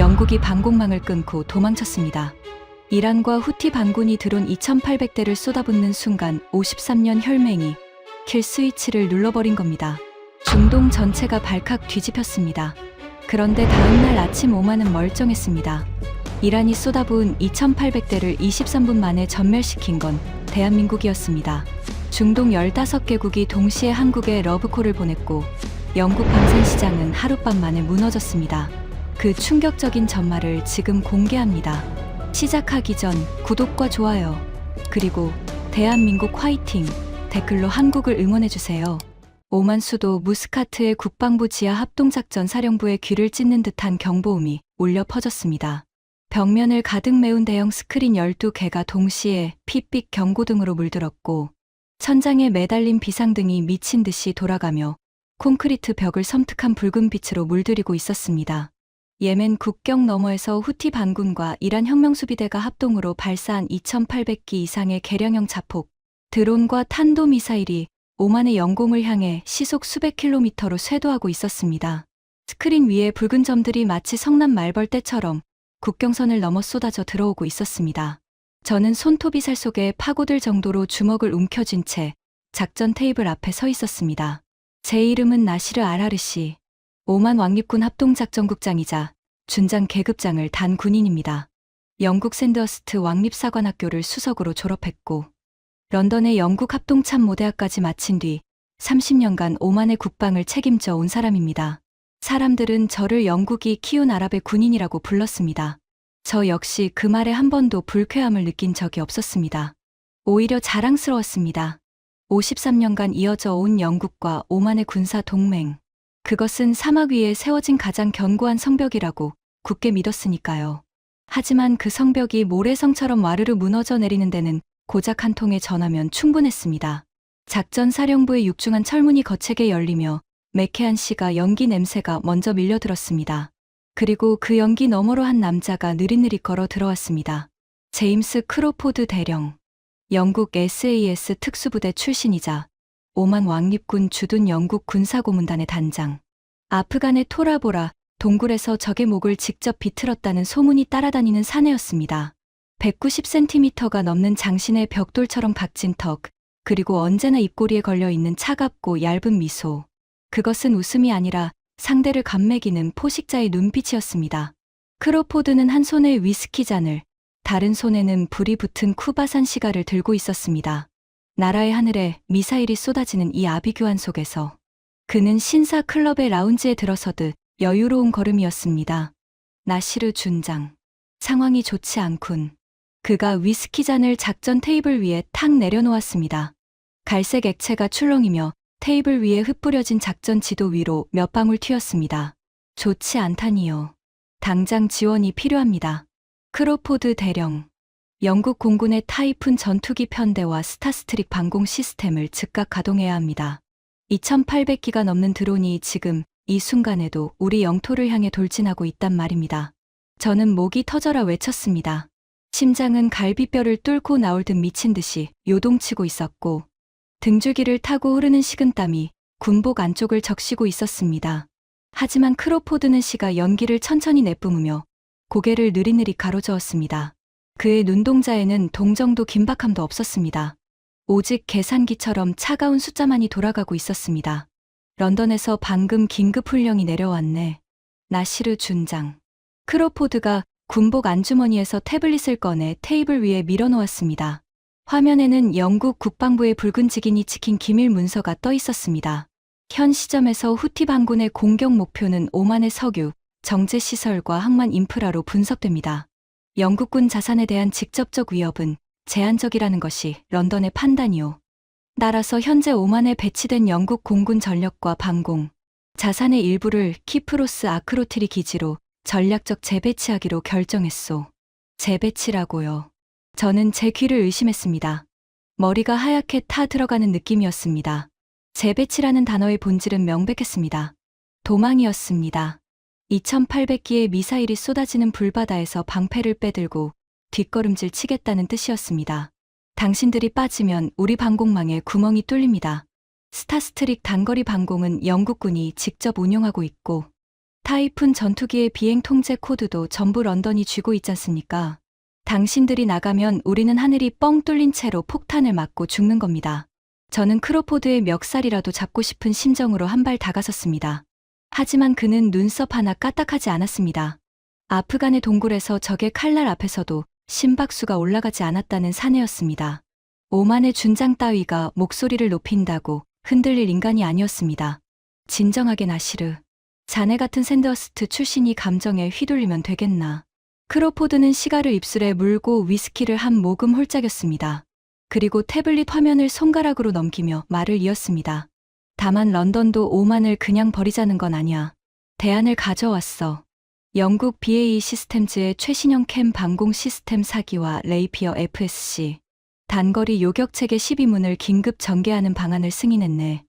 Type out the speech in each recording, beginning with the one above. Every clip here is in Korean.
영국이 방공망을 끊고 도망쳤습니다. 이란과 후티 반군이 드론 2,800대를 쏟아붓는 순간 53년 혈맹이 킬 스위치를 눌러버린 겁니다. 중동 전체가 발칵 뒤집혔습니다. 그런데 다음날 아침 오만은 멀쩡했습니다. 이란이 쏟아부은 2,800대를 23분 만에 전멸시킨 건 대한민국이었습니다. 중동 15개국이 동시에 한국에 러브콜을 보냈고 영국 방산시장은 하룻밤 만에 무너졌습니다. 그 충격적인 전말을 지금 공개합니다. 시작하기 전 구독과 좋아요, 그리고 대한민국 화이팅 댓글로 한국을 응원해주세요. 오만 수도 무스카트의 국방부 지하 합동작전 사령부의 귀를 찢는 듯한 경보음이 울려 퍼졌습니다. 벽면을 가득 메운 대형 스크린 12개가 동시에 핏빛 경고등으로 물들었고 천장에 매달린 비상등이 미친 듯이 돌아가며 콘크리트 벽을 섬뜩한 붉은 빛으로 물들이고 있었습니다. 예멘 국경 너머에서 후티 반군과 이란 혁명수비대가 합동으로 발사한 2,800기 이상의 개량형 자폭, 드론과 탄도미사일이 오만의 영공을 향해 시속 수백 킬로미터로 쇄도하고 있었습니다. 스크린 위에 붉은 점들이 마치 성남 말벌떼처럼 국경선을 넘어 쏟아져 들어오고 있었습니다. 저는 손톱이 살 속에 파고들 정도로 주먹을 움켜쥔 채 작전 테이블 앞에 서 있었습니다. 제 이름은 나시르 알하르시, 오만 왕립군 합동작전국장이자 준장 계급장을 단 군인입니다. 영국 샌드허스트 왕립사관학교를 수석으로 졸업했고 런던의 영국 합동참모대학까지 마친 뒤 30년간 오만의 국방을 책임져 온 사람입니다. 사람들은 저를 영국이 키운 아랍의 군인이라고 불렀습니다. 저 역시 그 말에 한 번도 불쾌함을 느낀 적이 없었습니다. 오히려 자랑스러웠습니다. 53년간 이어져 온 영국과 오만의 군사 동맹. 그것은 사막 위에 세워진 가장 견고한 성벽이라고 굳게 믿었으니까요. 하지만 그 성벽이 모래성처럼 와르르 무너져 내리는 데는 고작 한 통의 전화면 충분했습니다. 작전사령부의 육중한 철문이 거칠게 열리며 매캐한 씨가 연기 냄새가 먼저 밀려들었습니다. 그리고 그 연기 너머로 한 남자가 느릿느릿 걸어 들어왔습니다. 제임스 크로포드 대령. 영국 SAS 특수부대 출신이자 오만 왕립군 주둔 영국 군사고문단의 단장. 아프간의 토라보라 동굴에서 적의 목을 직접 비틀었다는 소문이 따라다니는 사내였습니다. 190cm가 넘는 장신의 벽돌처럼 각진 턱, 그리고 언제나 입꼬리에 걸려있는 차갑고 얇은 미소. 그것은 웃음이 아니라 상대를 감매기는 포식자의 눈빛이었습니다. 크로포드는 한 손에 위스키 잔을, 다른 손에는 불이 붙은 쿠바산 시가를 들고 있었습니다. 나라의 하늘에 미사일이 쏟아지는 이 아비규환 속에서 그는 신사 클럽의 라운지에 들어서듯 여유로운 걸음이었습니다. 나시르 준장. 상황이 좋지 않군. 그가 위스키 잔을 작전 테이블 위에 탁 내려놓았습니다. 갈색 액체가 출렁이며 테이블 위에 흩뿌려진 작전 지도 위로 몇 방울 튀었습니다. 좋지 않다니요. 당장 지원이 필요합니다. 크로포드 대령. 영국 공군의 타이푼 전투기 편대와 스타스트릭 방공 시스템을 즉각 가동해야 합니다. 2,800기가 넘는 드론이 지금 이 순간에도 우리 영토를 향해 돌진하고 있단 말입니다. 저는 목이 터져라 외쳤습니다. 심장은 갈비뼈를 뚫고 나올 듯 미친 듯이 요동치고 있었고 등줄기를 타고 흐르는 식은땀이 군복 안쪽을 적시고 있었습니다. 하지만 크로포드는 씨가 연기를 천천히 내뿜으며 고개를 느릿느릿 가로저었습니다. 그의 눈동자에는 동정도 긴박함도 없었습니다. 오직 계산기처럼 차가운 숫자만이 돌아가고 있었습니다. 런던에서 방금 긴급훈령이 내려왔네. 나시르 준장. 크로포드가 군복 안주머니에서 태블릿을 꺼내 테이블 위에 밀어놓았습니다. 화면에는 영국 국방부의 붉은 직인이 찍힌 기밀 문서가 떠 있었습니다. 현 시점에서 후티 반군의 공격 목표는 오만의 석유, 정제시설과 항만 인프라로 분석됩니다. 영국군 자산에 대한 직접적 위협은 제한적이라는 것이 런던의 판단이요. 따라서 현재 오만에 배치된 영국 공군 전력과 방공, 자산의 일부를 키프로스 아크로트리 기지로 전략적 재배치하기로 결정했소. 재배치라고요. 저는 제 귀를 의심했습니다. 머리가 하얗게 타 들어가는 느낌이었습니다. 재배치라는 단어의 본질은 명백했습니다. 도망이었습니다. 2,800기의 미사일이 쏟아지는 불바다에서 방패를 빼들고 뒷걸음질 치겠다는 뜻이었습니다. 당신들이 빠지면 우리 방공망에 구멍이 뚫립니다. 스타스트릭 단거리 방공은 영국군이 직접 운용하고 있고 타이푼 전투기의 비행 통제 코드도 전부 런던이 쥐고 있지 않습니까? 당신들이 나가면 우리는 하늘이 뻥 뚫린 채로 폭탄을 맞고 죽는 겁니다. 저는 크로포드의 멱살이라도 잡고 싶은 심정으로 한 발 다가섰습니다. 하지만 그는 눈썹 하나 까딱하지 않았습니다. 아프간의 동굴에서 적의 칼날 앞에서도 심박수가 올라가지 않았다는 사내였습니다. 오만의 준장 따위가 목소리를 높인다고 흔들릴 인간이 아니었습니다. 진정하게 나시르. 자네 같은 샌더스트 출신이 감정에 휘둘리면 되겠나. 크로포드는 시가를 입술에 물고 위스키를 한 모금 홀짝였습니다. 그리고 태블릿 화면을 손가락으로 넘기며 말을 이었습니다. 다만 런던도 오만을 그냥 버리자는 건 아니야. 대안을 가져왔어. 영국 BAE 시스템즈의 최신형 캠 방공 시스템 사기와 레이피어 FSC. 단거리 요격체계 12문을 긴급 전개하는 방안을 승인했네.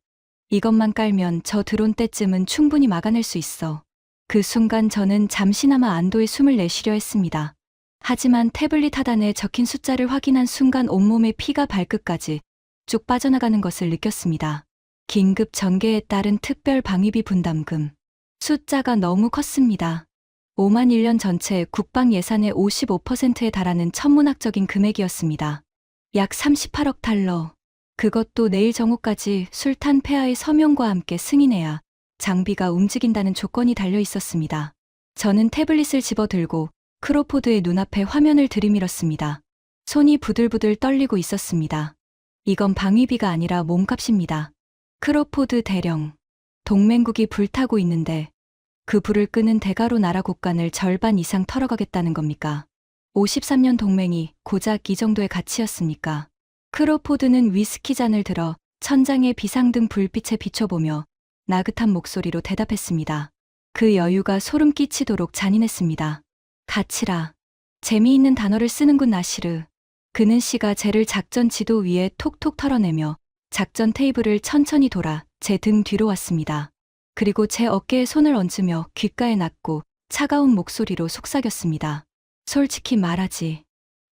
이것만 깔면 저 드론 때쯤은 충분히 막아낼 수 있어. 그 순간 저는 잠시나마 안도의 숨을 내쉬려 했습니다. 하지만 태블릿 하단에 적힌 숫자를 확인한 순간 온몸의 피가 발끝까지 쭉 빠져나가는 것을 느꼈습니다. 긴급 전개에 따른 특별 방위비 분담금. 숫자가 너무 컸습니다. 5만 1년 전체 국방 예산의 55%에 달하는 천문학적인 금액이었습니다. 약 38억 달러. 그것도 내일 정오까지 술탄 폐하의 서명과 함께 승인해야 장비가 움직인다는 조건이 달려 있었습니다. 저는 태블릿을 집어들고 크로포드의 눈앞에 화면을 들이밀었습니다. 손이 부들부들 떨리고 있었습니다. 이건 방위비가 아니라 몸값입니다. 크로포드 대령. 동맹국이 불타고 있는데 그 불을 끄는 대가로 나라 국간을 절반 이상 털어가겠다는 겁니까? 53년 동맹이 고작 이 정도의 가치였습니까? 크로포드는 위스키 잔을 들어 천장의 비상등 불빛에 비춰보며 나긋한 목소리로 대답했습니다. 그 여유가 소름 끼치도록 잔인했습니다. 가치라. 재미있는 단어를 쓰는군 나시르. 그는 시가 쟤를 작전 지도 위에 톡톡 털어내며 작전 테이블을 천천히 돌아 제 등 뒤로 왔습니다. 그리고 제 어깨에 손을 얹으며 귓가에 낫고 차가운 목소리로 속삭였습니다. 솔직히 말하지.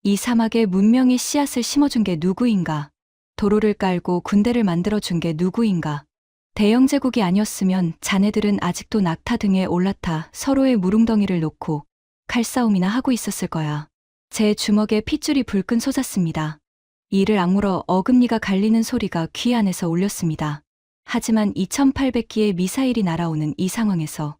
이 사막에 문명의 씨앗을 심어준 게 누구인가? 도로를 깔고 군대를 만들어준 게 누구인가? 대영 제국이 아니었으면 자네들은 아직도 낙타 등에 올라타 서로의 무릉덩이를 놓고 칼싸움이나 하고 있었을 거야. 제 주먹에 핏줄이 불끈 솟았습니다. 이를 악물어 어금니가 갈리는 소리가 귀 안에서 울렸습니다. 하지만 2800기의 미사일이 날아오는 이 상황에서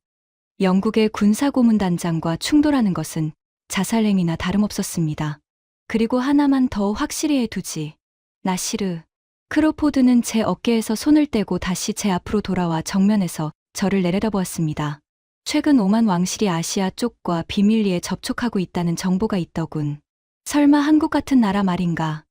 영국의 군사고문단장과 충돌하는 것은 자살행위나 다름없었습니다. 그리고 하나만 더 확실히 해두지. 나시르. 크로포드는 제 어깨에서 손을 떼고 다시 제 앞으로 돌아와 정면에서 저를 내려다보았습니다. 최근 오만 왕실이 아시아 쪽과 비밀리에 접촉하고 있다는 정보가 있더군. 설마 한국 같은 나라 말인가?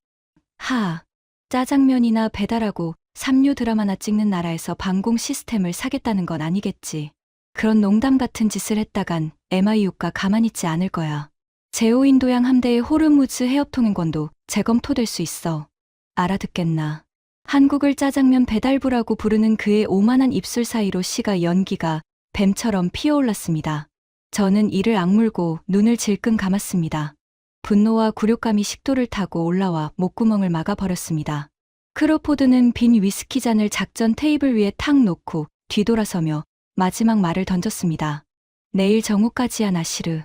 짜장면이나 배달하고 삼류 드라마나 찍는 나라에서 방공 시스템을 사겠다는 건 아니겠지. 그런 농담 같은 짓을 했다간 MIU가 가만히 있지 않을 거야. 제오인도양 함대의 호르무즈 해협 통행권도 재검토될 수 있어. 알아듣겠나. 한국을 짜장면 배달부라고 부르는 그의 오만한 입술 사이로 씨가 연기가 뱀처럼 피어올랐습니다. 저는 이를 악물고 눈을 질끈 감았습니다. 분노와 굴욕감이 식도를 타고 올라와 목구멍을 막아버렸습니다. 크로포드는 빈 위스키 잔을 작전 테이블 위에 탁 놓고 뒤돌아서며 마지막 말을 던졌습니다. 내일 정오까지야 나시르.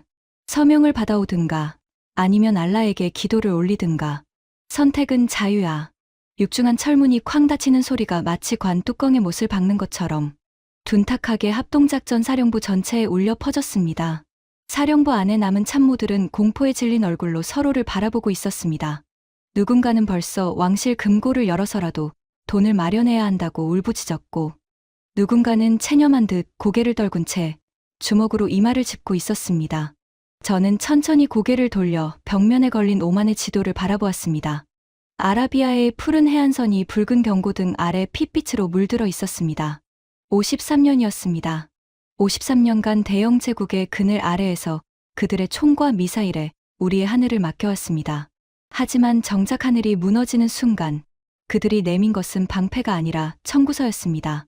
서명을 받아오든가 아니면 알라에게 기도를 올리든가. 선택은 자유야. 육중한 철문이 쾅 닫히는 소리가 마치 관 뚜껑에 못을 박는 것처럼 둔탁하게 합동작전 사령부 전체에 울려 퍼졌습니다. 사령부 안에 남은 참모들은 공포에 질린 얼굴로 서로를 바라보고 있었습니다. 누군가는 벌써 왕실 금고를 열어서라도 돈을 마련해야 한다고 울부짖었고, 누군가는 체념한 듯 고개를 떨군 채 주먹으로 이마를 짚고 있었습니다. 저는 천천히 고개를 돌려 벽면에 걸린 오만의 지도를 바라보았습니다. 아라비아의 푸른 해안선이 붉은 경고등 아래 핏빛으로 물들어 있었습니다. 53년이었습니다. 53년간 대영 제국의 그늘 아래에서 그들의 총과 미사일에 우리의 하늘을 맡겨왔습니다. 하지만 정작 하늘이 무너지는 순간 그들이 내민 것은 방패가 아니라 청구서였습니다.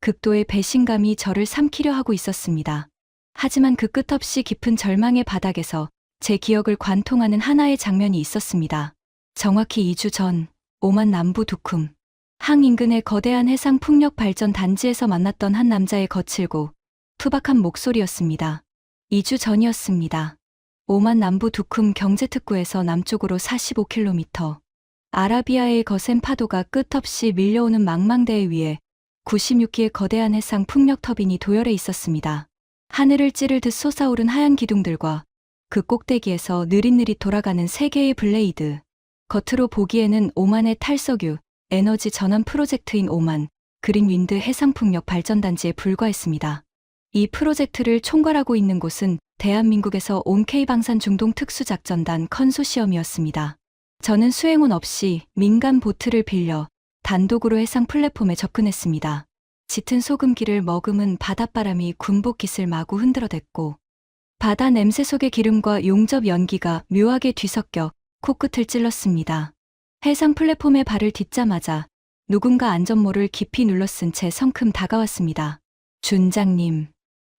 극도의 배신감이 저를 삼키려 하고 있었습니다. 하지만 그 끝없이 깊은 절망의 바닥에서 제 기억을 관통하는 하나의 장면이 있었습니다. 정확히 2주 전 오만 남부 두쿰 항 인근의 거대한 해상 풍력 발전 단지에서 만났던 한 남자의 거칠고 투박한 목소리였습니다. 2주 전이었습니다. 오만 남부 두쿰 경제특구에서 남쪽으로 45km. 아라비아의 거센 파도가 끝없이 밀려오는 망망대해 위에 96기의 거대한 해상 풍력 터빈이 도열해 있었습니다. 하늘을 찌를 듯 솟아오른 하얀 기둥들과 그 꼭대기에서 느릿느릿 돌아가는 세 개의 블레이드. 겉으로 보기에는 오만의 탈석유, 에너지 전환 프로젝트인 오만, 그린 윈드 해상풍력 발전단지에 불과했습니다. 이 프로젝트를 총괄하고 있는 곳은 대한민국에서 온 K방산 중동 특수작전단 컨소시엄이었습니다. 저는 수행원 없이 민간 보트를 빌려 단독으로 해상 플랫폼에 접근했습니다. 짙은 소금기를 머금은 바닷바람이 군복깃을 마구 흔들어댔고 바다 냄새 속의 기름과 용접 연기가 묘하게 뒤섞여 코끝을 찔렀습니다. 해상 플랫폼에 발을 딛자마자 누군가 안전모를 깊이 눌러쓴 채 성큼 다가왔습니다. 준장님,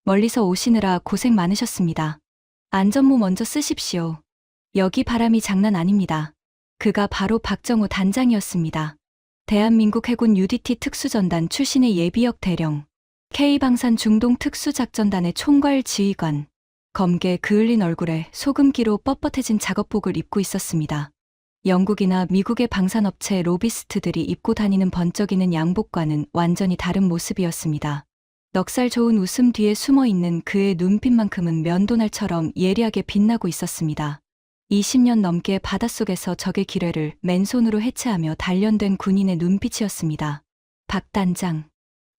멀리서 오시느라 고생 많으셨습니다. 안전모 먼저 쓰십시오. 여기 바람이 장난 아닙니다. 그가 바로 박정호 단장이었습니다. 대한민국 해군 UDT 특수전단 출신의 예비역 대령, K방산 중동 특수작전단의 총괄 지휘관, 검게 그을린 얼굴에 소금기로 뻣뻣해진 작업복을 입고 있었습니다. 영국이나 미국의 방산업체 로비스트들이 입고 다니는 번쩍이는 양복과는 완전히 다른 모습이었습니다. 넉살 좋은 웃음 뒤에 숨어있는 그의 눈빛만큼은 면도날처럼 예리하게 빛나고 있었습니다. 20년 넘게 바닷속에서 적의 기뢰를 맨손으로 해체하며 단련된 군인의 눈빛이었습니다. 박 단장,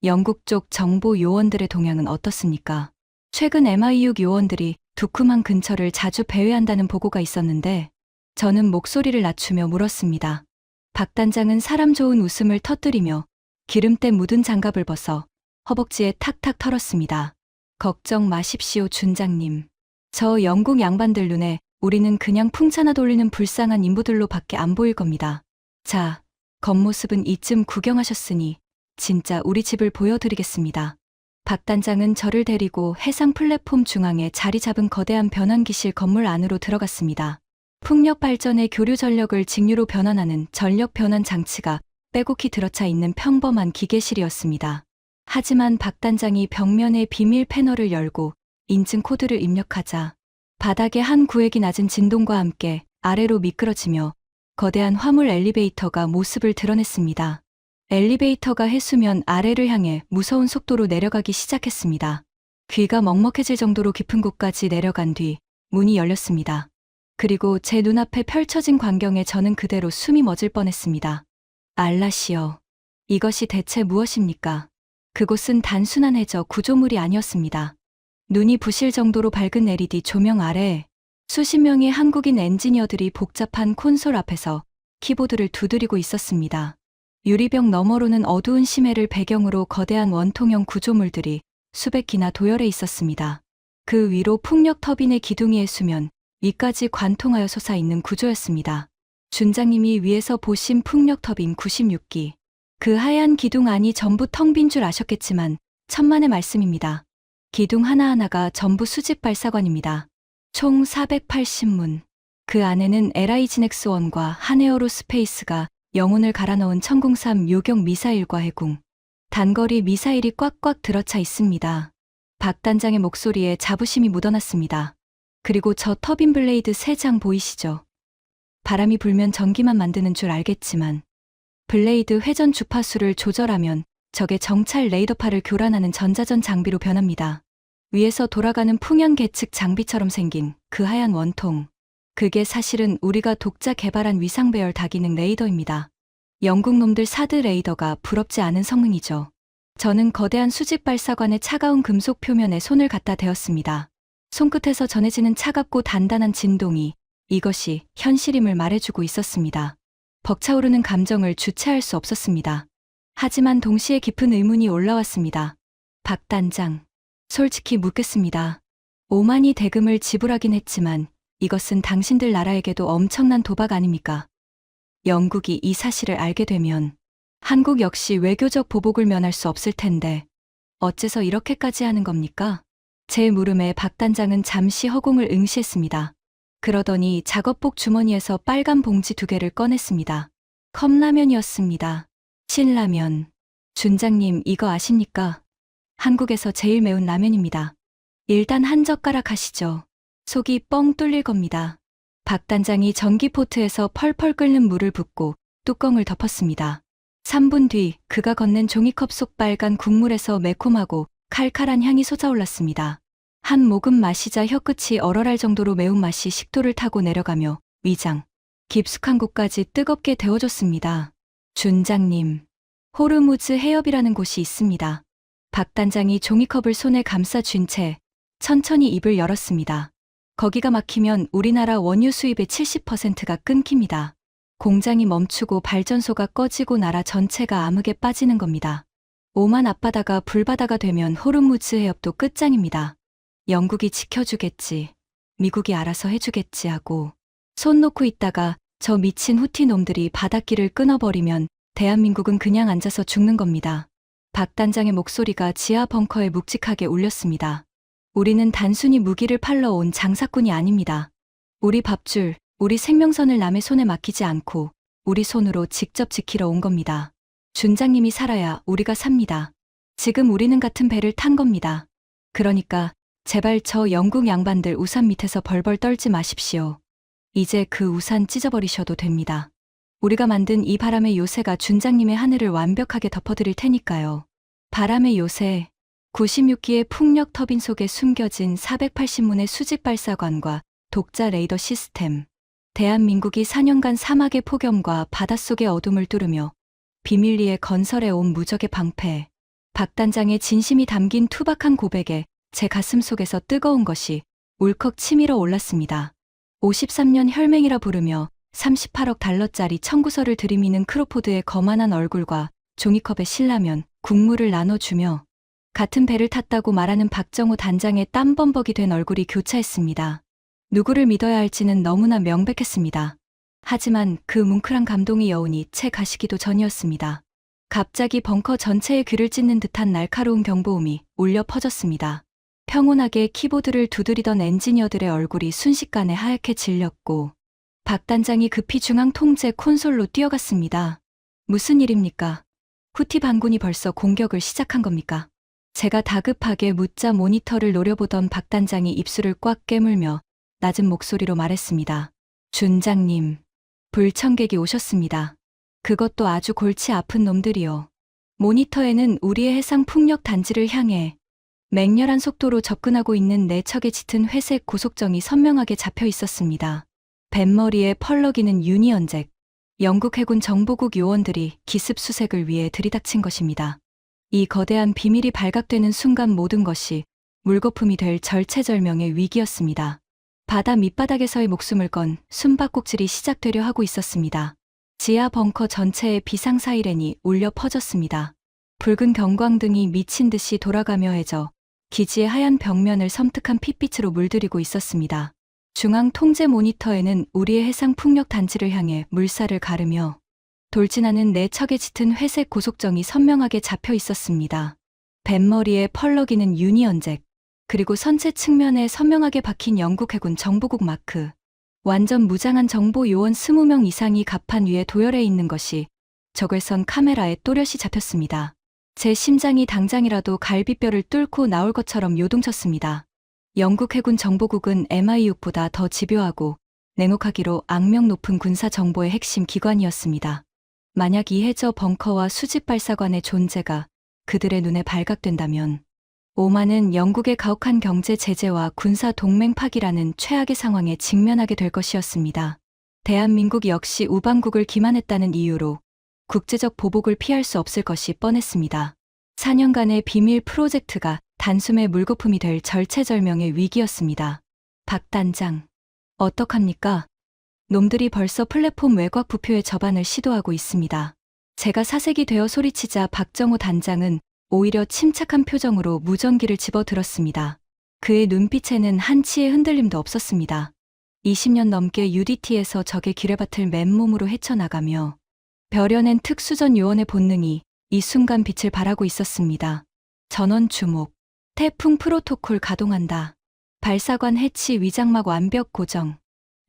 영국 쪽 정보 요원들의 동향은 어떻습니까? 최근 MI6 요원들이 두쿰항 근처를 자주 배회한다는 보고가 있었는데 저는 목소리를 낮추며 물었습니다. 박 단장은 사람 좋은 웃음을 터뜨리며 기름때 묻은 장갑을 벗어 허벅지에 탁탁 털었습니다. 걱정 마십시오, 준장님. 저 영국 양반들 눈에 우리는 그냥 풍차나 돌리는 불쌍한 인부들로 밖에 안 보일 겁니다. 자, 겉모습은 이쯤 구경하셨으니 진짜 우리 집을 보여드리겠습니다. 박 단장은 저를 데리고 해상 플랫폼 중앙에 자리 잡은 거대한 변환기실 건물 안으로 들어갔습니다. 풍력 발전의 교류 전력을 직류로 변환하는 전력 변환 장치가 빼곡히 들어차 있는 평범한 기계실이었습니다. 하지만 박 단장이 벽면의 비밀 패널을 열고 인증 코드를 입력하자 바닥에 한 구획이 낮은 진동과 함께 아래로 미끄러지며 거대한 화물 엘리베이터가 모습을 드러냈습니다. 엘리베이터가 해수면 아래를 향해 무서운 속도로 내려가기 시작했습니다. 귀가 먹먹해질 정도로 깊은 곳까지 내려간 뒤 문이 열렸습니다. 그리고 제 눈앞에 펼쳐진 광경에 저는 그대로 숨이 멎을 뻔했습니다. 알라시여, 이것이 대체 무엇입니까? 그곳은 단순한 해저 구조물이 아니었습니다. 눈이 부실 정도로 밝은 LED 조명 아래에 수십 명의 한국인 엔지니어들이 복잡한 콘솔 앞에서 키보드를 두드리고 있었습니다. 유리벽 너머로는 어두운 심해를 배경으로 거대한 원통형 구조물들이 수백 기나 도열해 있었습니다. 그 위로 풍력 터빈의 기둥이의 수면 위까지 관통하여 솟아있는 구조였습니다. 준장님이 위에서 보신 풍력 터빈 96기. 그 하얀 기둥 안이 전부 텅 빈 줄 아셨겠지만 천만의 말씀입니다. 기둥 하나하나가 전부 수직 발사관입니다. 총 480문. 그 안에는 LI지넥스1과 한에어로스페이스가 영혼을 갈아넣은 천궁3 요격 미사일과 해궁, 단거리 미사일이 꽉꽉 들어차 있습니다. 박 단장의 목소리에 자부심이 묻어났습니다. 그리고 저 터빈 블레이드 3장 보이시죠? 바람이 불면 전기만 만드는 줄 알겠지만 블레이드 회전 주파수를 조절하면 적의 정찰 레이더파를 교란하는 전자전 장비로 변합니다. 위에서 돌아가는 풍연 계측 장비처럼 생긴 그 하얀 원통. 그게 사실은 우리가 독자 개발한 위상 배열 다기능 레이더입니다. 영국 놈들 사드 레이더가 부럽지 않은 성능이죠. 저는 거대한 수직 발사관의 차가운 금속 표면에 손을 갖다 대었습니다. 손끝에서 전해지는 차갑고 단단한 진동이 이것이 현실임을 말해주고 있었습니다. 벅차오르는 감정을 주체할 수 없었습니다. 하지만 동시에 깊은 의문이 올라왔습니다. 박 단장, 솔직히 묻겠습니다. 오만이 대금을 지불하긴 했지만 이것은 당신들 나라에게도 엄청난 도박 아닙니까? 영국이 이 사실을 알게 되면 한국 역시 외교적 보복을 면할 수 없을 텐데 어째서 이렇게까지 하는 겁니까? 제 물음에 박 단장은 잠시 허공을 응시했습니다. 그러더니 작업복 주머니에서 빨간 봉지 2개를 꺼냈습니다. 컵라면이었습니다. 신라면. 준장님, 이거 아십니까? 한국에서 제일 매운 라면입니다. 일단 한 젓가락 하시죠. 속이 뻥 뚫릴 겁니다. 박 단장이 전기포트에서 펄펄 끓는 물을 붓고 뚜껑을 덮었습니다. 3분 뒤 그가 건넨 종이컵 속 빨간 국물에서 매콤하고 칼칼한 향이 솟아올랐습니다. 한 모금 마시자 혀끝이 얼얼할 정도로 매운맛이 식도를 타고 내려가며 위장, 깊숙한 곳까지 뜨겁게 데워줬습니다. 준장님, 호르무즈 해협이라는 곳이 있습니다. 박 단장이 종이컵을 손에 감싸 쥔 채 천천히 입을 열었습니다. 거기가 막히면 우리나라 원유 수입의 70%가 끊깁니다. 공장이 멈추고 발전소가 꺼지고 나라 전체가 암흑에 빠지는 겁니다. 오만 앞바다가 불바다가 되면 호르무즈 해협도 끝장입니다. 영국이 지켜주겠지, 미국이 알아서 해주겠지 하고 손 놓고 있다가 저 미친 후티 놈들이 바닷길을 끊어버리면 대한민국은 그냥 앉아서 죽는 겁니다. 박 단장의 목소리가 지하 벙커에 묵직하게 울렸습니다. 우리는 단순히 무기를 팔러 온 장사꾼이 아닙니다. 우리 밥줄, 우리 생명선을 남의 손에 맡기지 않고 우리 손으로 직접 지키러 온 겁니다. 준장님이 살아야 우리가 삽니다. 지금 우리는 같은 배를 탄 겁니다. 그러니까 제발 저 영국 양반들 우산 밑에서 벌벌 떨지 마십시오. 이제 그 우산 찢어버리셔도 됩니다. 우리가 만든 이 바람의 요새가 준장님의 하늘을 완벽하게 덮어드릴 테니까요. 바람의 요새, 96기의 풍력 터빈 속에 숨겨진 480문의 수직 발사관과 독자 레이더 시스템. 대한민국이 4년간 사막의 폭염과 바닷속의 어둠을 뚫으며 비밀리에 건설해 온 무적의 방패. 박 단장의 진심이 담긴 투박한 고백에 제 가슴 속에서 뜨거운 것이 울컥 치밀어 올랐습니다. 53년 혈맹이라 부르며 38억 달러짜리 청구서를 들이미는 크로포드의 거만한 얼굴과 종이컵에 신라면, 국물을 나눠주며 같은 배를 탔다고 말하는 박정호 단장의 땀범벅이 된 얼굴이 교차했습니다. 누구를 믿어야 할지는 너무나 명백했습니다. 하지만 그 뭉클한 감동의 여운이 채 가시기도 전이었습니다. 갑자기 벙커 전체에 귀를 찢는 듯한 날카로운 경보음이 울려 퍼졌습니다. 평온하게 키보드를 두드리던 엔지니어들의 얼굴이 순식간에 하얗게 질렸고 박 단장이 급히 중앙 통제 콘솔로 뛰어갔습니다. 무슨 일입니까? 후티 반군이 벌써 공격을 시작한 겁니까? 제가 다급하게 묻자 모니터를 노려보던 박 단장이 입술을 꽉 깨물며 낮은 목소리로 말했습니다. 준장님, 불청객이 오셨습니다. 그것도 아주 골치 아픈 놈들이요. 모니터에는 우리의 해상 풍력 단지를 향해 맹렬한 속도로 접근하고 있는 네 척의 짙은 회색 고속정이 선명하게 잡혀 있었습니다. 뱃머리에 펄럭이는 유니언잭, 영국 해군 정보국 요원들이 기습 수색을 위해 들이닥친 것입니다. 이 거대한 비밀이 발각되는 순간 모든 것이 물거품이 될 절체절명의 위기였습니다. 바다 밑바닥에서의 목숨을 건 숨바꼭질이 시작되려 하고 있었습니다. 지하 벙커 전체에 비상 사이렌이 울려 퍼졌습니다. 붉은 경광등이 미친 듯이 돌아가며 해져 기지의 하얀 벽면을 섬뜩한 핏빛으로 물들이고 있었습니다. 중앙 통제 모니터에는 우리의 해상 풍력 단지를 향해 물살을 가르며 돌진하는 네 척의 짙은 회색 고속정이 선명하게 잡혀 있었습니다. 뱃머리에 펄럭이는 유니언잭, 그리고 선체 측면에 선명하게 박힌 영국 해군 정보국 마크. 완전 무장한 정보 요원 20명 이상이 갑판 위에 도열해 있는 것이 적외선 카메라에 또렷이 잡혔습니다. 제 심장이 당장이라도 갈비뼈를 뚫고 나올 것처럼 요동쳤습니다. 영국 해군 정보국은 MI6보다 더 집요하고 냉혹하기로 악명 높은 군사 정보의 핵심 기관이었습니다. 만약 이 해저 벙커와 수직 발사관의 존재가 그들의 눈에 발각된다면 오만은 영국의 가혹한 경제 제재와 군사 동맹 파기라는 최악의 상황에 직면하게 될 것이었습니다. 대한민국 역시 우방국을 기만했다는 이유로 국제적 보복을 피할 수 없을 것이 뻔했습니다. 4년간의 비밀 프로젝트가 단숨에 물거품이 될 절체절명의 위기였습니다. 박 단장, 어떡합니까? 놈들이 벌써 플랫폼 외곽 부표의 접안을 시도하고 있습니다. 제가 사색이 되어 소리치자 박정호 단장은 오히려 침착한 표정으로 무전기를 집어들었습니다. 그의 눈빛에는 한치의 흔들림도 없었습니다. 20년 넘게 UDT에서 적의 기뢰밭을 맨몸으로 헤쳐나가며 벼려낸 특수전 요원의 본능이 이 순간 빛을 발하고 있었습니다. 전원 주목, 태풍 프로토콜 가동한다. 발사관 해치 위장막 완벽 고정,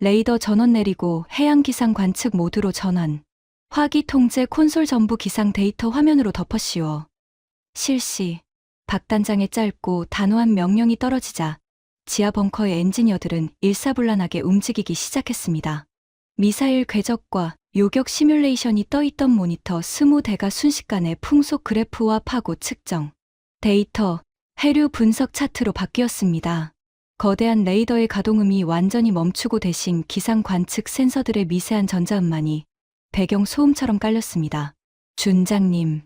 레이더 전원 내리고 해양 기상 관측 모드로 전환, 화기 통제 콘솔 전부 기상 데이터 화면으로 덮어씌워. 실시. 박 단장의 짧고 단호한 명령이 떨어지자 지하 벙커의 엔지니어들은 일사불란하게 움직이기 시작했습니다. 미사일 궤적과 요격 시뮬레이션이 떠있던 모니터 20대가 순식간에 풍속 그래프와 파고 측정, 데이터, 해류 분석 차트로 바뀌었습니다. 거대한 레이더의 가동음이 완전히 멈추고 대신 기상 관측 센서들의 미세한 전자음만이 배경 소음처럼 깔렸습니다. 준장님,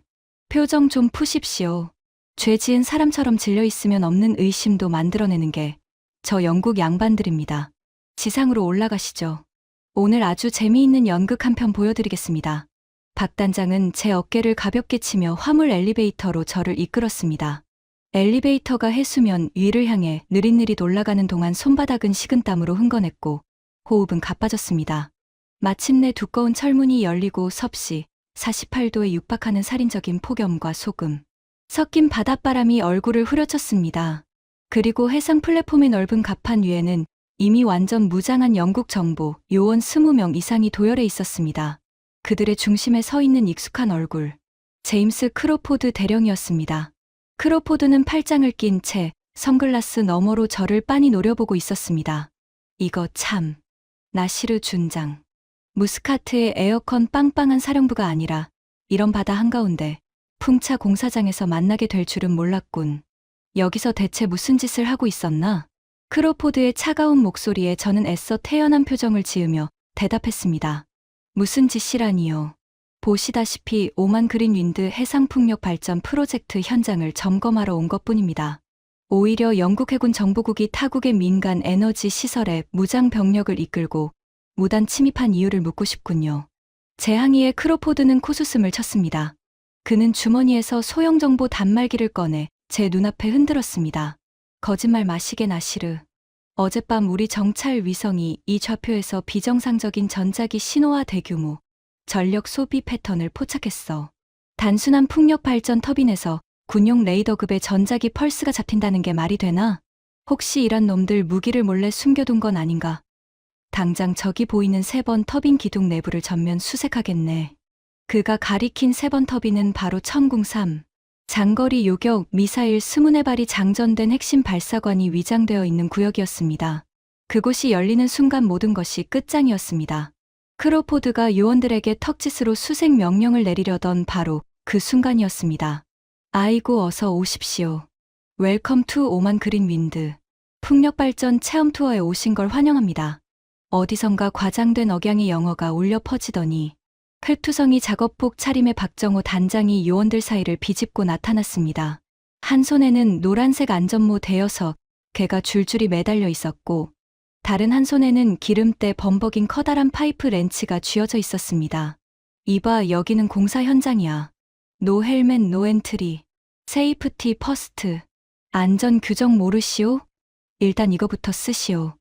표정 좀 푸십시오. 죄 지은 사람처럼 질려있으면 없는 의심도 만들어내는 게 저 영국 양반들입니다. 지상으로 올라가시죠. 오늘 아주 재미있는 연극 한 편 보여드리겠습니다. 박 단장은 제 어깨를 가볍게 치며 화물 엘리베이터로 저를 이끌었습니다. 엘리베이터가 해수면 위를 향해 느릿느릿 올라가는 동안 손바닥은 식은땀으로 흥건했고 호흡은 가빠졌습니다. 마침내 두꺼운 철문이 열리고 섭씨 48도에 육박하는 살인적인 폭염과 소금 섞인 바닷바람이 얼굴을 후려쳤습니다. 그리고 해상 플랫폼의 넓은 갑판 위에는 이미 완전 무장한 영국 정보 요원 20명 이상이 도열해 있었습니다. 그들의 중심에 서 있는 익숙한 얼굴, 제임스 크로포드 대령이었습니다. 크로포드는 팔짱을 낀 채 선글라스 너머로 저를 빤히 노려보고 있었습니다. 이거 참, 나시르 준장. 무스카트의 에어컨 빵빵한 사령부가 아니라 이런 바다 한가운데 풍차 공사장에서 만나게 될 줄은 몰랐군. 여기서 대체 무슨 짓을 하고 있었나? 크로포드의 차가운 목소리에 저는 애써 태연한 표정을 지으며 대답했습니다. 무슨 짓이라니요. 보시다시피 오만 그린 윈드 해상풍력 발전 프로젝트 현장을 점검하러 온 것뿐입니다. 오히려 영국 해군 정보국이 타국의 민간 에너지 시설에 무장 병력을 이끌고 무단 침입한 이유를 묻고 싶군요. 제 항의에 크로포드는 코웃음을 쳤습니다. 그는 주머니에서 소형 정보 단말기를 꺼내 제 눈앞에 흔들었습니다. 거짓말 마시게 나시르. 어젯밤 우리 정찰 위성이 이 좌표에서 비정상적인 전자기 신호와 대규모 전력 소비 패턴을 포착했어. 단순한 풍력 발전 터빈에서 군용 레이더급의 전자기 펄스가 잡힌다는 게 말이 되나? 혹시 이런 놈들 무기를 몰래 숨겨둔 건 아닌가? 당장 저기 보이는 3번 터빈 기둥 내부를 전면 수색하겠네. 그가 가리킨 3번 터빈은 바로 천궁3. 장거리 요격 미사일 20발이 장전된 핵심 발사관이 위장되어 있는 구역이었습니다. 그곳이 열리는 순간 모든 것이 끝장이었습니다. 크로포드가 요원들에게 턱짓으로 수색 명령을 내리려던 바로 그 순간이었습니다. 아이고 어서 오십시오. 웰컴 투 오만 그린 윈드. 풍력발전 체험 투어에 오신 걸 환영합니다. 어디선가 과장된 억양의 영어가 울려 퍼지더니 펠투성이 작업복 차림의 박정호 단장이 요원들 사이를 비집고 나타났습니다. 한 손에는 노란색 안전모 대여섯 개가 줄줄이 매달려 있었고 다른 한 손에는 기름때 범벅인 커다란 파이프 렌치가 쥐어져 있었습니다. 이봐 여기는 공사 현장이야. 노 헬멧 노 엔트리. 세이프티 퍼스트. 안전 규정 모르시오? 일단 이거부터 쓰시오.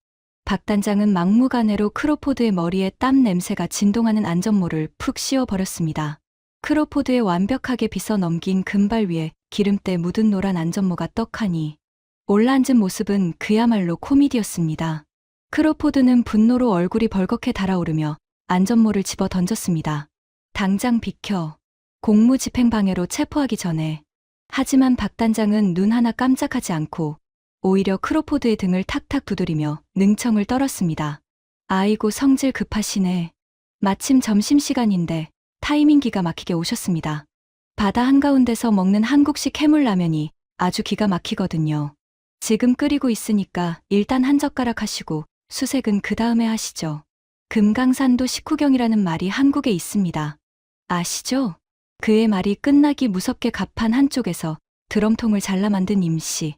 박 단장은 막무가내로 크로포드의 머리에 땀 냄새가 진동하는 안전모를 푹 씌워버렸습니다. 크로포드의 완벽하게 빗어 넘긴 금발 위에 기름때 묻은 노란 안전모가 떡하니 올라앉은 모습은 그야말로 코미디였습니다. 크로포드는 분노로 얼굴이 벌겋게 달아오르며 안전모를 집어 던졌습니다. 당장 비켜. 공무집행방해로 체포하기 전에. 하지만 박 단장은 눈 하나 깜짝하지 않고 오히려 크로포드의 등을 탁탁 두드리며 능청을 떨었습니다. 아이고 성질 급하시네. 마침 점심시간인데 타이밍 기가 막히게 오셨습니다. 바다 한가운데서 먹는 한국식 해물라면이 아주 기가 막히거든요. 지금 끓이고 있으니까 일단 한 젓가락 하시고 수색은 그 다음에 하시죠. 금강산도 식후경이라는 말이 한국에 있습니다. 아시죠? 그의 말이 끝나기 무섭게 갑판 한쪽에서 드럼통을 잘라 만든 임씨.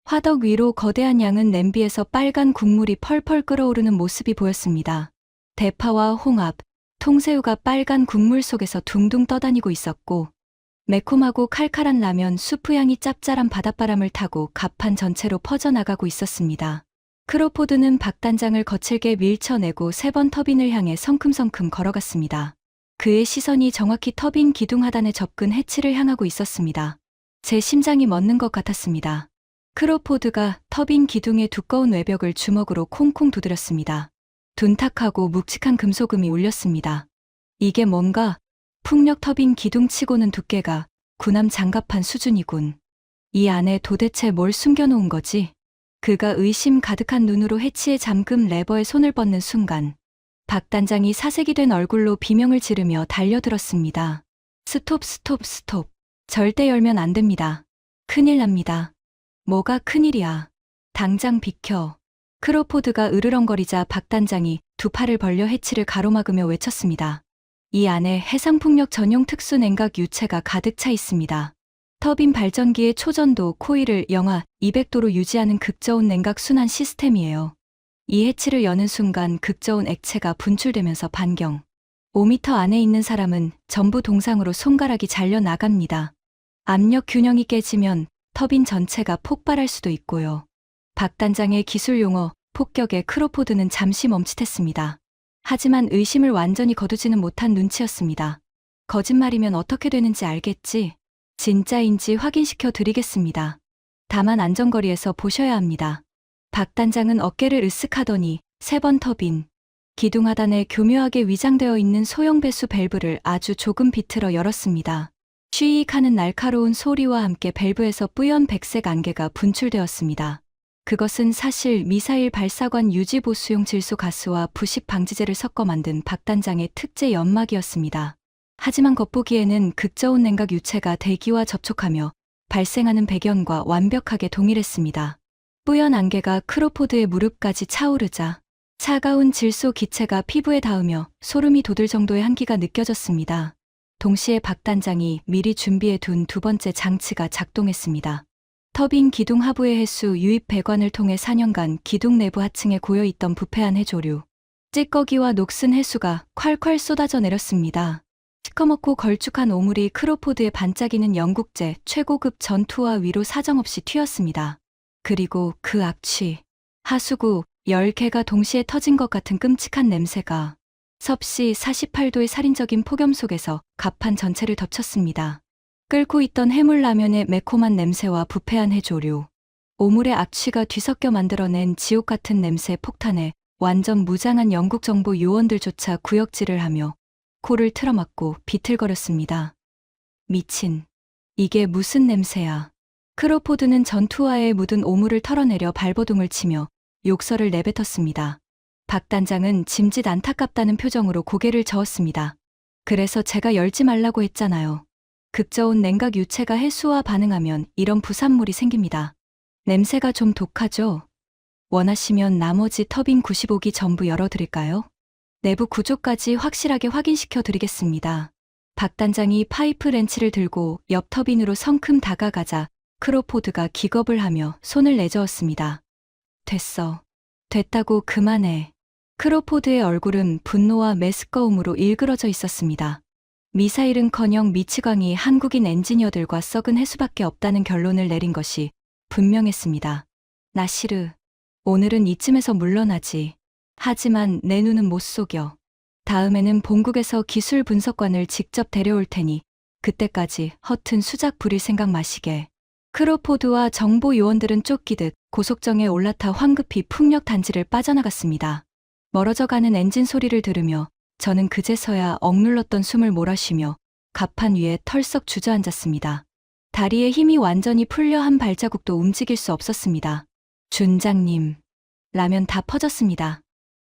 화덕 위로 거대한 양은 냄비에서 빨간 국물이 펄펄 끓어오르는 모습이 보였습니다. 대파와 홍합, 통새우가 빨간 국물 속에서 둥둥 떠다니고 있었고 매콤하고 칼칼한 라면 수프향이 짭짤한 바닷바람을 타고 갑판 전체로 퍼져나가고 있었습니다. 크로포드는 박 단장을 거칠게 밀쳐내고 3번 터빈을 향해 성큼성큼 걸어갔습니다. 그의 시선이 정확히 터빈 기둥 하단에 접근 해치를 향하고 있었습니다. 제 심장이 멎는 것 같았습니다. 크로포드가 터빈 기둥의 두꺼운 외벽을 주먹으로 콩콩 두드렸습니다. 둔탁하고 묵직한 금속음이 울렸습니다. 이게 뭔가 풍력 터빈 기둥치고는 두께가 군함 장갑판 수준이군. 이 안에 도대체 뭘 숨겨놓은 거지? 그가 의심 가득한 눈으로 해치의 잠금 레버에 손을 뻗는 순간 박 단장이 사색이 된 얼굴로 비명을 지르며 달려들었습니다. 스톱, 스톱, 스톱. 절대 열면 안 됩니다. 큰일 납니다. 뭐가 큰일이야. 당장 비켜. 크로포드가 으르렁거리자 박 단장이 두 팔을 벌려 해치를 가로막으며 외쳤습니다. 이 안에 해상풍력 전용 특수 냉각 유체가 가득 차 있습니다. 터빈 발전기의 초전도 코일을 영하 200도로 유지하는 극저온 냉각 순환 시스템이에요. 이 해치를 여는 순간 극저온 액체가 분출되면서 반경 5m 안에 있는 사람은 전부 동상으로 손가락이 잘려 나갑니다. 압력 균형이 깨지면 터빈 전체가 폭발할 수도 있고요. 박 단장의 기술 용어 폭격에 크로포드는 잠시 멈칫했습니다. 하지만 의심을 완전히 거두지는 못한 눈치였습니다. 거짓말이면 어떻게 되는지 알겠지? 진짜인지 확인시켜 드리겠습니다. 다만 안전거리에서 보셔야 합니다. 박 단장은 어깨를 으쓱하더니 3번 터빈 기둥 하단에 교묘하게 위장되어 있는 소형 배수 밸브를 아주 조금 비틀어 열었습니다. 쉬익 하는 날카로운 소리와 함께 밸브에서 뿌연 백색 안개가 분출되었습니다. 그것은 사실 미사일 발사관 유지 보수용 질소 가스와 부식 방지제를 섞어 만든 박 단장의 특제 연막이었습니다. 하지만 겉보기에는 극저온 냉각 유체가 대기와 접촉하며 발생하는 배경과 완벽하게 동일했습니다. 뿌연 안개가 크로포드의 무릎까지 차오르자 차가운 질소 기체가 피부에 닿으며 소름이 돋을 정도의 한기가 느껴졌습니다. 동시에 박 단장이 미리 준비해 둔 두 번째 장치가 작동했습니다. 터빈 기둥 하부의 해수 유입 배관을 통해 4년간 기둥 내부 하층에 고여있던 부패한 해조류, 찌꺼기와 녹슨 해수가 콸콸 쏟아져 내렸습니다. 시커멓고 걸쭉한 오물이 크로포드에 반짝이는 영국제 최고급 전투화 위로 사정없이 튀었습니다. 그리고 그 악취, 하수구 10개가 동시에 터진 것 같은 끔찍한 냄새가 섭씨 48도의 살인적인 폭염 속에서 갑판 전체를 덮쳤습니다. 끓고 있던 해물라면의 매콤한 냄새와 부패한 해조류, 오물의 악취가 뒤섞여 만들어낸 지옥 같은 냄새 폭탄에 완전 무장한 영국 정보 요원들조차 구역질을 하며 코를 틀어막고 비틀거렸습니다. 미친. 이게 무슨 냄새야. 크로포드는 전투화에 묻은 오물을 털어내려 발버둥을 치며 욕설을 내뱉었습니다. 박 단장은 짐짓 안타깝다는 표정으로 고개를 저었습니다. 그래서 제가 열지 말라고 했잖아요. 극저온 냉각 유체가 해수와 반응하면 이런 부산물이 생깁니다. 냄새가 좀 독하죠? 원하시면 나머지 터빈 95기 전부 열어드릴까요? 내부 구조까지 확실하게 확인시켜 드리겠습니다. 박 단장이 파이프 렌치를 들고 옆 터빈으로 성큼 다가가자 크로포드가 기겁을 하며 손을 내저었습니다. 됐어. 됐다고 그만해. 크로포드의 얼굴은 분노와 메스꺼움으로 일그러져 있었습니다. 미사일은커녕 미치광이 한국인 엔지니어들과 썩은 해수밖에 없다는 결론을 내린 것이 분명했습니다. 나시르, 오늘은 이쯤에서 물러나지. 하지만 내 눈은 못 속여. 다음에는 본국에서 기술 분석관을 직접 데려올 테니 그때까지 허튼 수작 부릴 생각 마시게. 크로포드와 정보 요원들은 쫓기듯 고속정에 올라타 황급히 풍력 단지를 빠져나갔습니다. 멀어져가는 엔진 소리를 들으며 저는 그제서야 억눌렀던 숨을 몰아쉬며 갑판 위에 털썩 주저앉았습니다. 다리에 힘이 완전히 풀려 한 발자국도 움직일 수 없었습니다. 준장님, 라면 다 퍼졌습니다.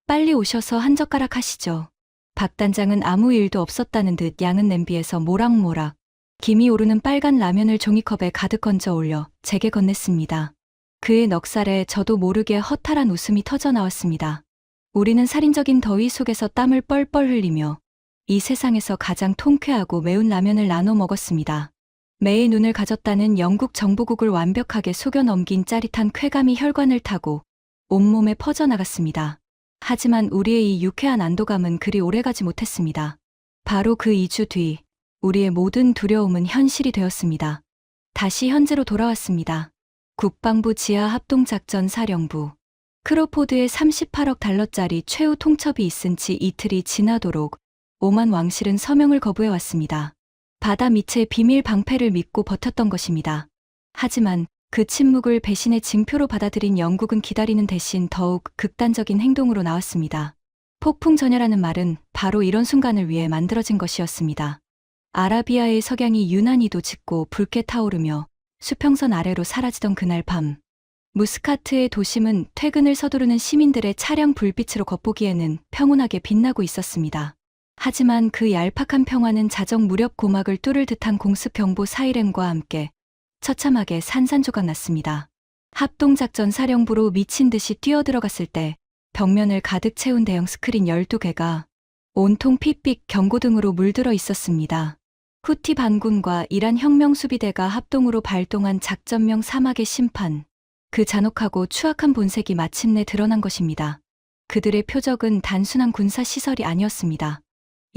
빨리 오셔서 한 젓가락 하시죠. 박 단장은 아무 일도 없었다는 듯 양은 냄비에서 모락모락 김이 오르는 빨간 라면을 종이컵에 가득 건져 올려 제게 건넸습니다. 그의 넉살에 저도 모르게 허탈한 웃음이 터져 나왔습니다. 우리는 살인적인 더위 속에서 땀을 뻘뻘 흘리며 이 세상에서 가장 통쾌하고 매운 라면을 나눠 먹었습니다. 매의 눈을 가졌다는 영국 정보국을 완벽하게 속여 넘긴 짜릿한 쾌감이 혈관을 타고 온몸에 퍼져나갔습니다. 하지만 우리의 이 유쾌한 안도감은 그리 오래가지 못했습니다. 바로 그 2주 뒤 우리의 모든 두려움은 현실이 되었습니다. 다시 현재로 돌아왔습니다. 국방부 지하합동작전사령부. 크로포드의 38억 달러짜리 최후 통첩이 있은 지 이틀이 지나도록 오만 왕실은 서명을 거부해왔습니다. 바다 밑의 비밀 방패를 믿고 버텼던 것입니다. 하지만 그 침묵을 배신의 징표로 받아들인 영국은 기다리는 대신 더욱 극단적인 행동으로 나왔습니다. 폭풍전야라는 말은 바로 이런 순간을 위해 만들어진 것이었습니다. 아라비아의 석양이 유난히도 짙고 붉게 타오르며 수평선 아래로 사라지던 그날 밤. 무스카트의 도심은 퇴근을 서두르는 시민들의 차량 불빛으로 겉보기에는 평온하게 빛나고 있었습니다. 하지만 그 얄팍한 평화는 자정 무렵 고막을 뚫을 듯한 공습 경보 사이렌과 함께 처참하게 산산조각 났습니다. 합동작전 사령부로 미친 듯이 뛰어들어갔을 때 벽면을 가득 채운 대형 스크린 12개가 온통 핏빛 경고등으로 물들어 있었습니다. 후티 반군과 이란 혁명수비대가 합동으로 발동한 작전명 사막의 심판. 그 잔혹하고 추악한 본색이 마침내 드러난 것입니다. 그들의 표적은 단순한 군사시설이 아니었습니다.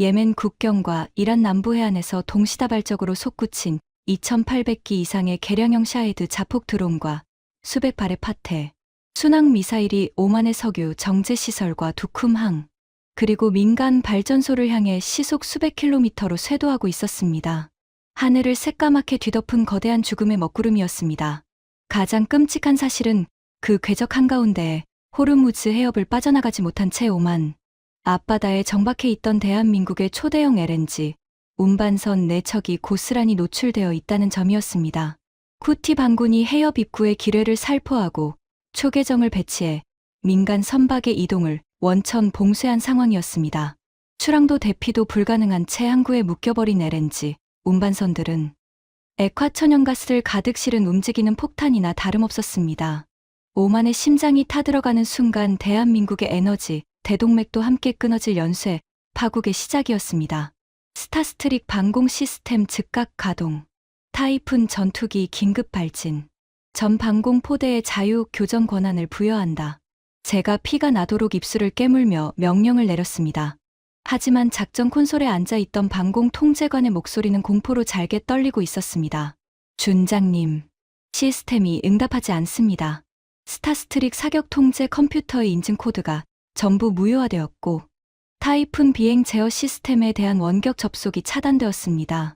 예멘 국경과 이란 남부 해안에서 동시다발적으로 솟구친 2,800기 이상의 개량형 샤헤드 자폭 드론과 수백 발의 파테, 순항 미사일이 오만의 석유 정제시설과 두쿰항, 그리고 민간 발전소를 향해 시속 수백 킬로미터로 쇄도하고 있었습니다. 하늘을 새까맣게 뒤덮은 거대한 죽음의 먹구름이었습니다. 가장 끔찍한 사실은 그 궤적 한가운데에 호르무즈 해협을 빠져나가지 못한 채 오만, 앞바다에 정박해 있던 대한민국의 초대형 LNG, 운반선 4척이 고스란히 노출되어 있다는 점이었습니다. 후티 반군이 해협 입구의 기뢰를 살포하고 초계정을 배치해 민간 선박의 이동을 원천 봉쇄한 상황이었습니다. 출항도 대피도 불가능한 채 항구에 묶여버린 LNG, 운반선들은 액화천연가스를 가득 실은 움직이는 폭탄이나 다름없었습니다. 오만의 심장이 타들어가는 순간 대한민국의 에너지, 대동맥도 함께 끊어질 연쇄, 파국의 시작이었습니다. 스타스트릭 방공 시스템 즉각 가동, 타이푼 전투기 긴급 발진, 전 방공 포대의 자유 교전 권한을 부여한다. 제가 피가 나도록 입술을 깨물며 명령을 내렸습니다. 하지만 작전 콘솔에 앉아있던 방공 통제관의 목소리는 공포로 잘게 떨리고 있었습니다. 준장님, 시스템이 응답하지 않습니다. 스타스트릭 사격 통제 컴퓨터의 인증 코드가 전부 무효화되었고 타이푼 비행 제어 시스템에 대한 원격 접속이 차단되었습니다.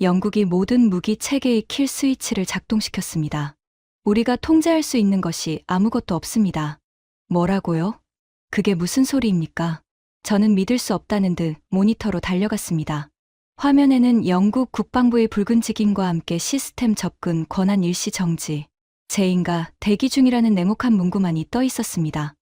영국이 모든 무기 체계의 킬 스위치를 작동시켰습니다. 우리가 통제할 수 있는 것이 아무것도 없습니다. 뭐라고요? 그게 무슨 소리입니까? 저는 믿을 수 없다는 듯 모니터로 달려갔습니다. 화면에는 영국 국방부의 붉은 직인과 함께 시스템 접근 권한 일시 정지, 재인가 대기 중이라는 냉혹한 문구만이 떠 있었습니다.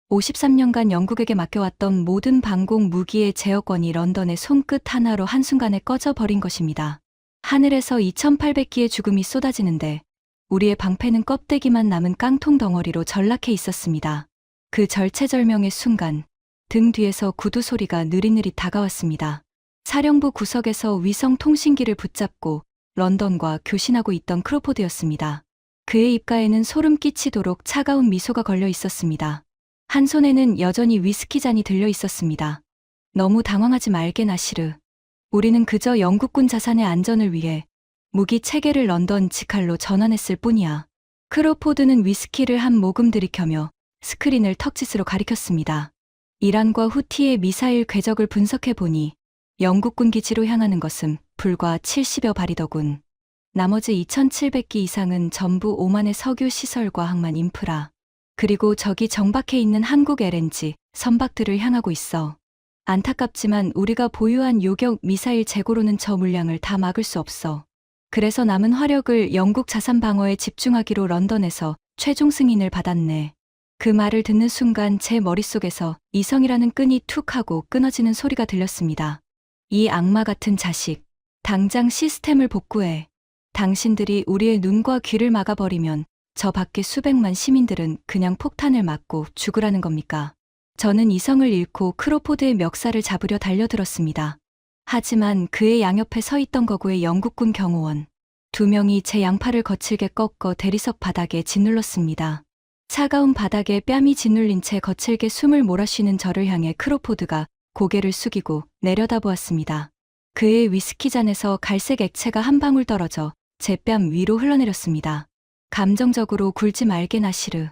53년간 영국에게 맡겨왔던 모든 방공 무기의 제어권이 런던의 손끝 하나로 한순간에 꺼져버린 것입니다. 하늘에서 2,800기의 죽음이 쏟아지는데 우리의 방패는 껍데기만 남은 깡통 덩어리로 전락해 있었습니다. 그 절체절명의 순간 등 뒤에서 구두 소리가 느릿느릿 다가왔습니다. 사령부 구석에서 위성 통신기를 붙잡고 런던과 교신하고 있던 크로포드였습니다. 그의 입가에는 소름 끼치도록 차가운 미소가 걸려 있었습니다. 한 손에는 여전히 위스키 잔이 들려 있었습니다. 너무 당황하지 말게 나시르. 우리는 그저 영국군 자산의 안전을 위해 무기 체계를 런던 직할로 전환했을 뿐이야. 크로포드는 위스키를 한 모금 들이켜며 스크린을 턱짓으로 가리켰습니다. 이란과 후티의 미사일 궤적을 분석해보니 영국군 기지로 향하는 것은 불과 70여 발이더군. 나머지 2,700기 이상은 전부 오만의 석유 시설과 항만 인프라, 그리고 저기 정박해 있는 한국 LNG 선박들을 향하고 있어. 안타깝지만 우리가 보유한 요격 미사일 재고로는 저 물량을 다 막을 수 없어. 그래서 남은 화력을 영국 자산 방어에 집중하기로 런던에서 최종 승인을 받았네. 그 말을 듣는 순간 제 머릿속에서 이성이라는 끈이 툭 하고 끊어지는 소리가 들렸습니다. 이 악마 같은 자식, 당장 시스템을 복구해. 당신들이 우리의 눈과 귀를 막아버리면 저 밖의 수백만 시민들은 그냥 폭탄을 맞고 죽으라는 겁니까? 저는 이성을 잃고 크로포드의 멱살을 잡으려 달려들었습니다. 하지만 그의 양옆에 서 있던 거구의 영국군 경호원 2명이 제 양팔을 거칠게 꺾어 대리석 바닥에 짓눌렀습니다. 차가운 바닥에 뺨이 짓눌린 채 거칠게 숨을 몰아쉬는 저를 향해 크로포드가 고개를 숙이고 내려다보았습니다. 그의 위스키 잔에서 갈색 액체가 한 방울 떨어져 제 뺨 위로 흘러내렸습니다. 감정적으로 굴지 말게 나시르.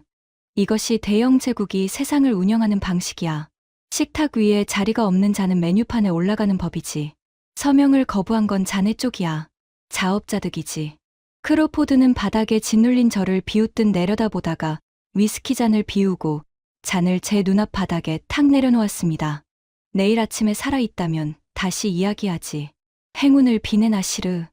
이것이 대영 제국이 세상을 운영하는 방식이야. 식탁 위에 자리가 없는 자는 메뉴판에 올라가는 법이지. 서명을 거부한 건 자네 쪽이야. 자업자득이지. 크로포드는 바닥에 짓눌린 저를 비웃듯 내려다보다가 위스키 잔을 비우고 잔을 제 눈앞 바닥에 탁 내려놓았습니다. 내일 아침에 살아있다면 다시 이야기하지. 행운을 비네 나시르.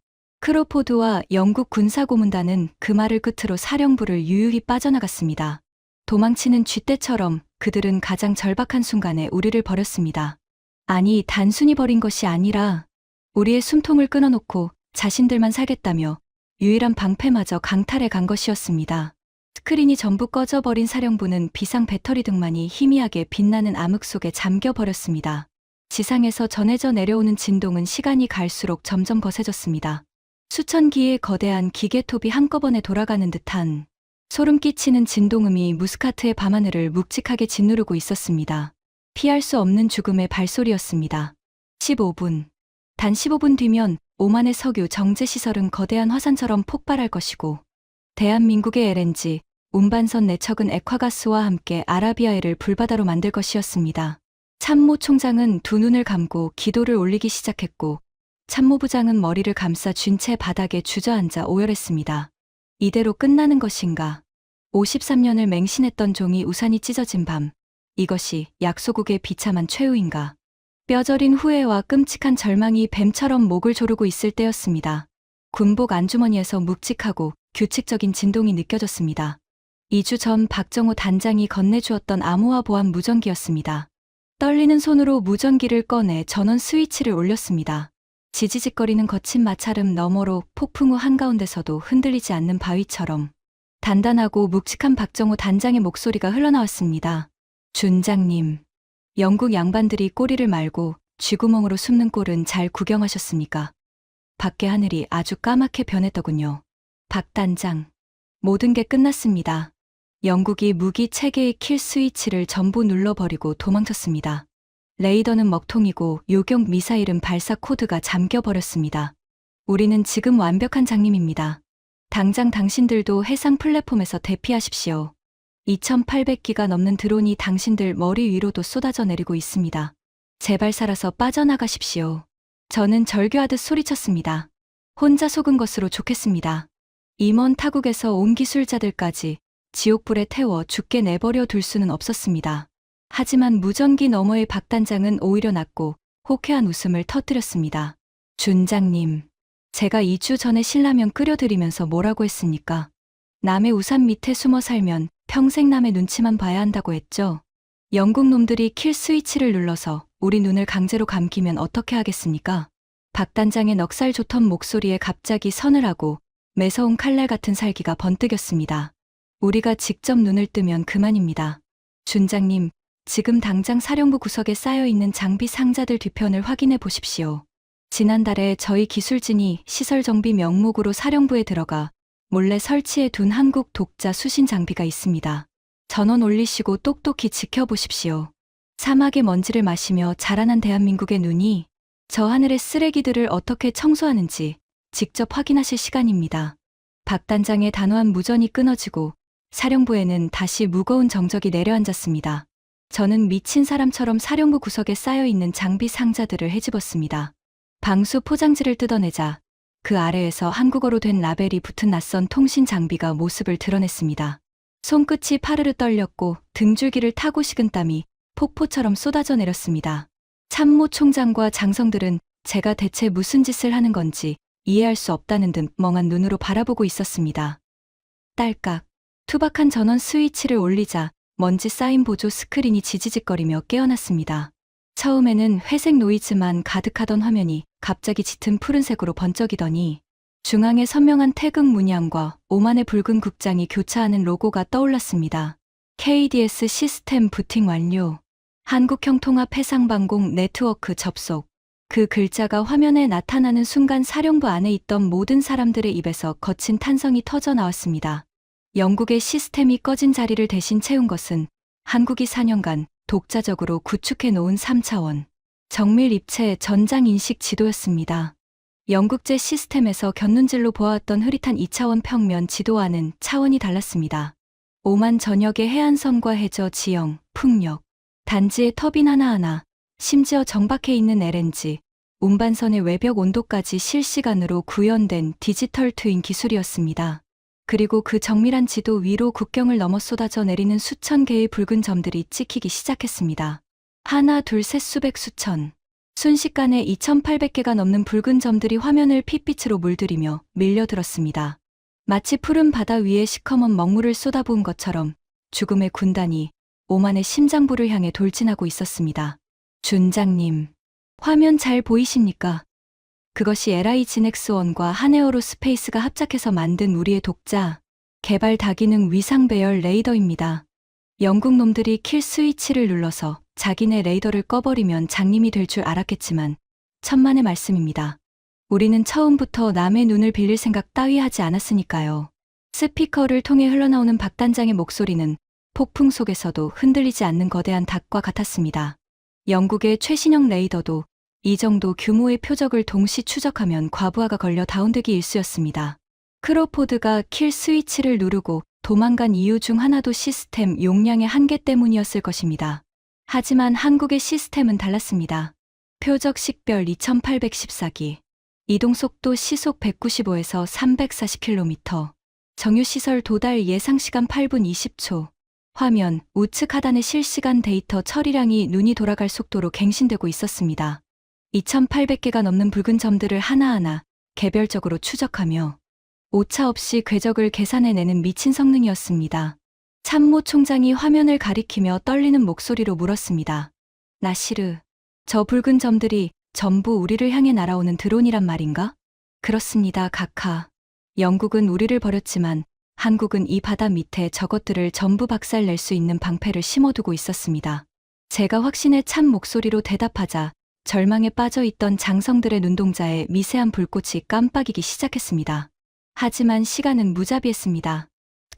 크로포드와 영국 군사고문단은 그 말을 끝으로 사령부를 유유히 빠져나갔습니다. 도망치는 쥐떼처럼 그들은 가장 절박한 순간에 우리를 버렸습니다. 아니, 단순히 버린 것이 아니라 우리의 숨통을 끊어놓고 자신들만 살겠다며 유일한 방패마저 강탈해 간 것이었습니다. 스크린이 전부 꺼져버린 사령부는 비상 배터리 등만이 희미하게 빛나는 암흑 속에 잠겨버렸습니다. 지상에서 전해져 내려오는 진동은 시간이 갈수록 점점 거세졌습니다. 수천 기의 거대한 기계톱이 한꺼번에 돌아가는 듯한 소름 끼치는 진동음이 무스카트의 밤하늘을 묵직하게 짓누르고 있었습니다. 피할 수 없는 죽음의 발소리였습니다. 15분. 단 15분 뒤면 오만의 석유 정제시설은 거대한 화산처럼 폭발할 것이고 대한민국의 LNG, 운반선 내척은 액화가스와 함께 아라비아해를 불바다로 만들 것이었습니다. 참모 총장은 두 눈을 감고 기도를 올리기 시작했고 참모부장은 머리를 감싸 쥔 채 바닥에 주저앉아 오열했습니다. 이대로 끝나는 것인가? 53년을 맹신했던 종이 우산이 찢어진 밤. 이것이 약소국의 비참한 최후인가? 뼈저린 후회와 끔찍한 절망이 뱀처럼 목을 조르고 있을 때였습니다. 군복 안주머니에서 묵직하고 규칙적인 진동이 느껴졌습니다. 2주 전 박정호 단장이 건네주었던 암호화 보안 무전기였습니다. 떨리는 손으로 무전기를 꺼내 전원 스위치를 올렸습니다. 지지직거리는 거친 마찰음 너머로 폭풍 우 한가운데서도 흔들리지 않는 바위처럼 단단하고 묵직한 박정호 단장의 목소리가 흘러나왔습니다. 준장님, 영국 양반들이 꼬리를 말고 쥐구멍으로 숨는 꼴은 잘 구경하셨습니까? 밖의 하늘이 아주 까맣게 변했더군요. 박 단장, 모든 게 끝났습니다. 영국이 무기 체계의 킬 스위치를 전부 눌러버리고 도망쳤습니다. 레이더는 먹통이고 요격 미사일은 발사 코드가 잠겨버렸습니다. 우리는 지금 완벽한 장님입니다. 당장 당신들도 해상 플랫폼에서 대피하십시오. 2800기가 넘는 드론이 당신들 머리 위로도 쏟아져 내리고 있습니다. 제발 살아서 빠져나가십시오. 저는 절규하듯 소리쳤습니다. 혼자 속은 것으로 좋겠습니다. 임원 타국에서 온 기술자들까지 지옥불에 태워 죽게 내버려 둘 수는 없었습니다. 하지만 무전기 너머의 박 단장은 오히려 낮고 호쾌한 웃음을 터뜨렸습니다. 준장님, 제가 2주 전에 신라면 끓여드리면서 뭐라고 했습니까? 남의 우산 밑에 숨어 살면 평생 남의 눈치만 봐야 한다고 했죠. 영국 놈들이 킬 스위치를 눌러서 우리 눈을 강제로 감기면 어떻게 하겠습니까? 박 단장의 넉살 좋던 목소리에 갑자기 서늘하고 매서운 칼날 같은 살기가 번뜩였습니다. 우리가 직접 눈을 뜨면 그만입니다. 준장님, 지금 당장 사령부 구석에 쌓여있는 장비 상자들 뒤편을 확인해 보십시오. 지난달에 저희 기술진이 시설 정비 명목으로 사령부에 들어가 몰래 설치해 둔 한국 독자 수신 장비가 있습니다. 전원 올리시고 똑똑히 지켜보십시오. 사막의 먼지를 마시며 자라난 대한민국의 눈이 저 하늘의 쓰레기들을 어떻게 청소하는지 직접 확인하실 시간입니다. 박 단장의 단호한 무전이 끊어지고 사령부에는 다시 무거운 정적이 내려앉았습니다. 저는 미친 사람처럼 사령부 구석에 쌓여있는 장비 상자들을 헤집었습니다. 방수 포장지를 뜯어내자 그 아래에서 한국어로 된 라벨이 붙은 낯선 통신 장비가 모습을 드러냈습니다. 손끝이 파르르 떨렸고 등줄기를 타고 식은 땀이 폭포처럼 쏟아져 내렸습니다. 참모 총장과 장성들은 제가 대체 무슨 짓을 하는 건지 이해할 수 없다는 듯 멍한 눈으로 바라보고 있었습니다. 딸깍, 투박한 전원 스위치를 올리자 먼지 쌓인 보조 스크린이 지지직거리며 깨어났습니다. 처음에는 회색 노이즈만 가득하던 화면이 갑자기 짙은 푸른색으로 번쩍이더니 중앙에 선명한 태극 문양과 오만의 붉은 국장이 교차하는 로고가 떠올랐습니다. KDS 시스템 부팅 완료. 한국형 통합 해상방공 네트워크 접속. 그 글자가 화면에 나타나는 순간 사령부 안에 있던 모든 사람들의 입에서 거친 탄성이 터져 나왔습니다. 영국의 시스템이 꺼진 자리를 대신 채운 것은 한국이 4년간 독자적으로 구축해 놓은 3차원 정밀 입체 전장 인식 지도였습니다. 영국제 시스템에서 곁눈질로 보아왔던 흐릿한 2차원 평면 지도와는 차원이 달랐습니다. 오만 전역의 해안선과 해저 지형, 풍력, 단지의 터빈 하나하나, 심지어 정박해 있는 LNG, 운반선의 외벽 온도까지 실시간으로 구현된 디지털 트윈 기술이었습니다. 그리고 그 정밀한 지도 위로 국경을 넘어 쏟아져 내리는 수천 개의 붉은 점들이 찍히기 시작했습니다. 하나, 둘, 셋, 수백, 수천. 순식간에 2,800개가 넘는 붉은 점들이 화면을 핏빛으로 물들이며 밀려들었습니다. 마치 푸른 바다 위에 시커먼 먹물을 쏟아부은 것처럼 죽음의 군단이 오만의 심장부를 향해 돌진하고 있었습니다. 준장님, 화면 잘 보이십니까? 그것이 LIG넥스1과 한에어로스페이스가 합작해서 만든 우리의 독자, 개발 다기능 위상 배열 레이더입니다. 영국 놈들이 킬 스위치를 눌러서 자기네 레이더를 꺼버리면 장님이 될 줄 알았겠지만 천만의 말씀입니다. 우리는 처음부터 남의 눈을 빌릴 생각 따위 하지 않았으니까요. 스피커를 통해 흘러나오는 박 단장의 목소리는 폭풍 속에서도 흔들리지 않는 거대한 닭과 같았습니다. 영국의 최신형 레이더도 이 정도 규모의 표적을 동시 추적하면 과부하가 걸려 다운되기 일쑤였습니다. 크로포드가 킬 스위치를 누르고 도망간 이유 중 하나도 시스템 용량의 한계 때문이었을 것입니다. 하지만 한국의 시스템은 달랐습니다. 표적 식별 2814기, 이동속도 시속 195에서 340km, 정유시설 도달 예상시간 8분 20초, 화면 우측 하단의 실시간 데이터 처리량이 눈이 돌아갈 속도로 갱신되고 있었습니다. 2,800개가 넘는 붉은 점들을 하나하나 개별적으로 추적하며 오차 없이 궤적을 계산해내는 미친 성능이었습니다. 참모 총장이 화면을 가리키며 떨리는 목소리로 물었습니다. 나시르, 저 붉은 점들이 전부 우리를 향해 날아오는 드론이란 말인가? 그렇습니다, 카카. 영국은 우리를 버렸지만 한국은 이 바다 밑에 저것들을 전부 박살낼 수 있는 방패를 심어두고 있었습니다. 제가 확신에 찬 목소리로 대답하자 절망에 빠져있던 장성들의 눈동자에 미세한 불꽃이 깜빡이기 시작했습니다. 하지만 시간은 무자비했습니다.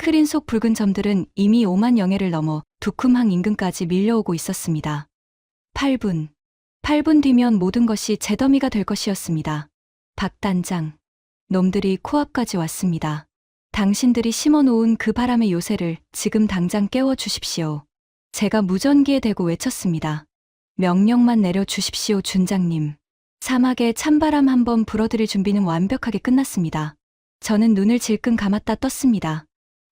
스크린 속 붉은 점들은 이미 5만 영해를 넘어 두쿰항 인근까지 밀려오고 있었습니다. 8분 뒤면 모든 것이 재더미가 될 것이었습니다. 박 단장, 놈들이 코앞까지 왔습니다. 당신들이 심어놓은 그 바람의 요새를 지금 당장 깨워주십시오. 제가 무전기에 대고 외쳤습니다. 명령만 내려주십시오, 준장님. 사막에 찬바람 한번 불어들일 준비는 완벽하게 끝났습니다. 저는 눈을 질끈 감았다 떴습니다.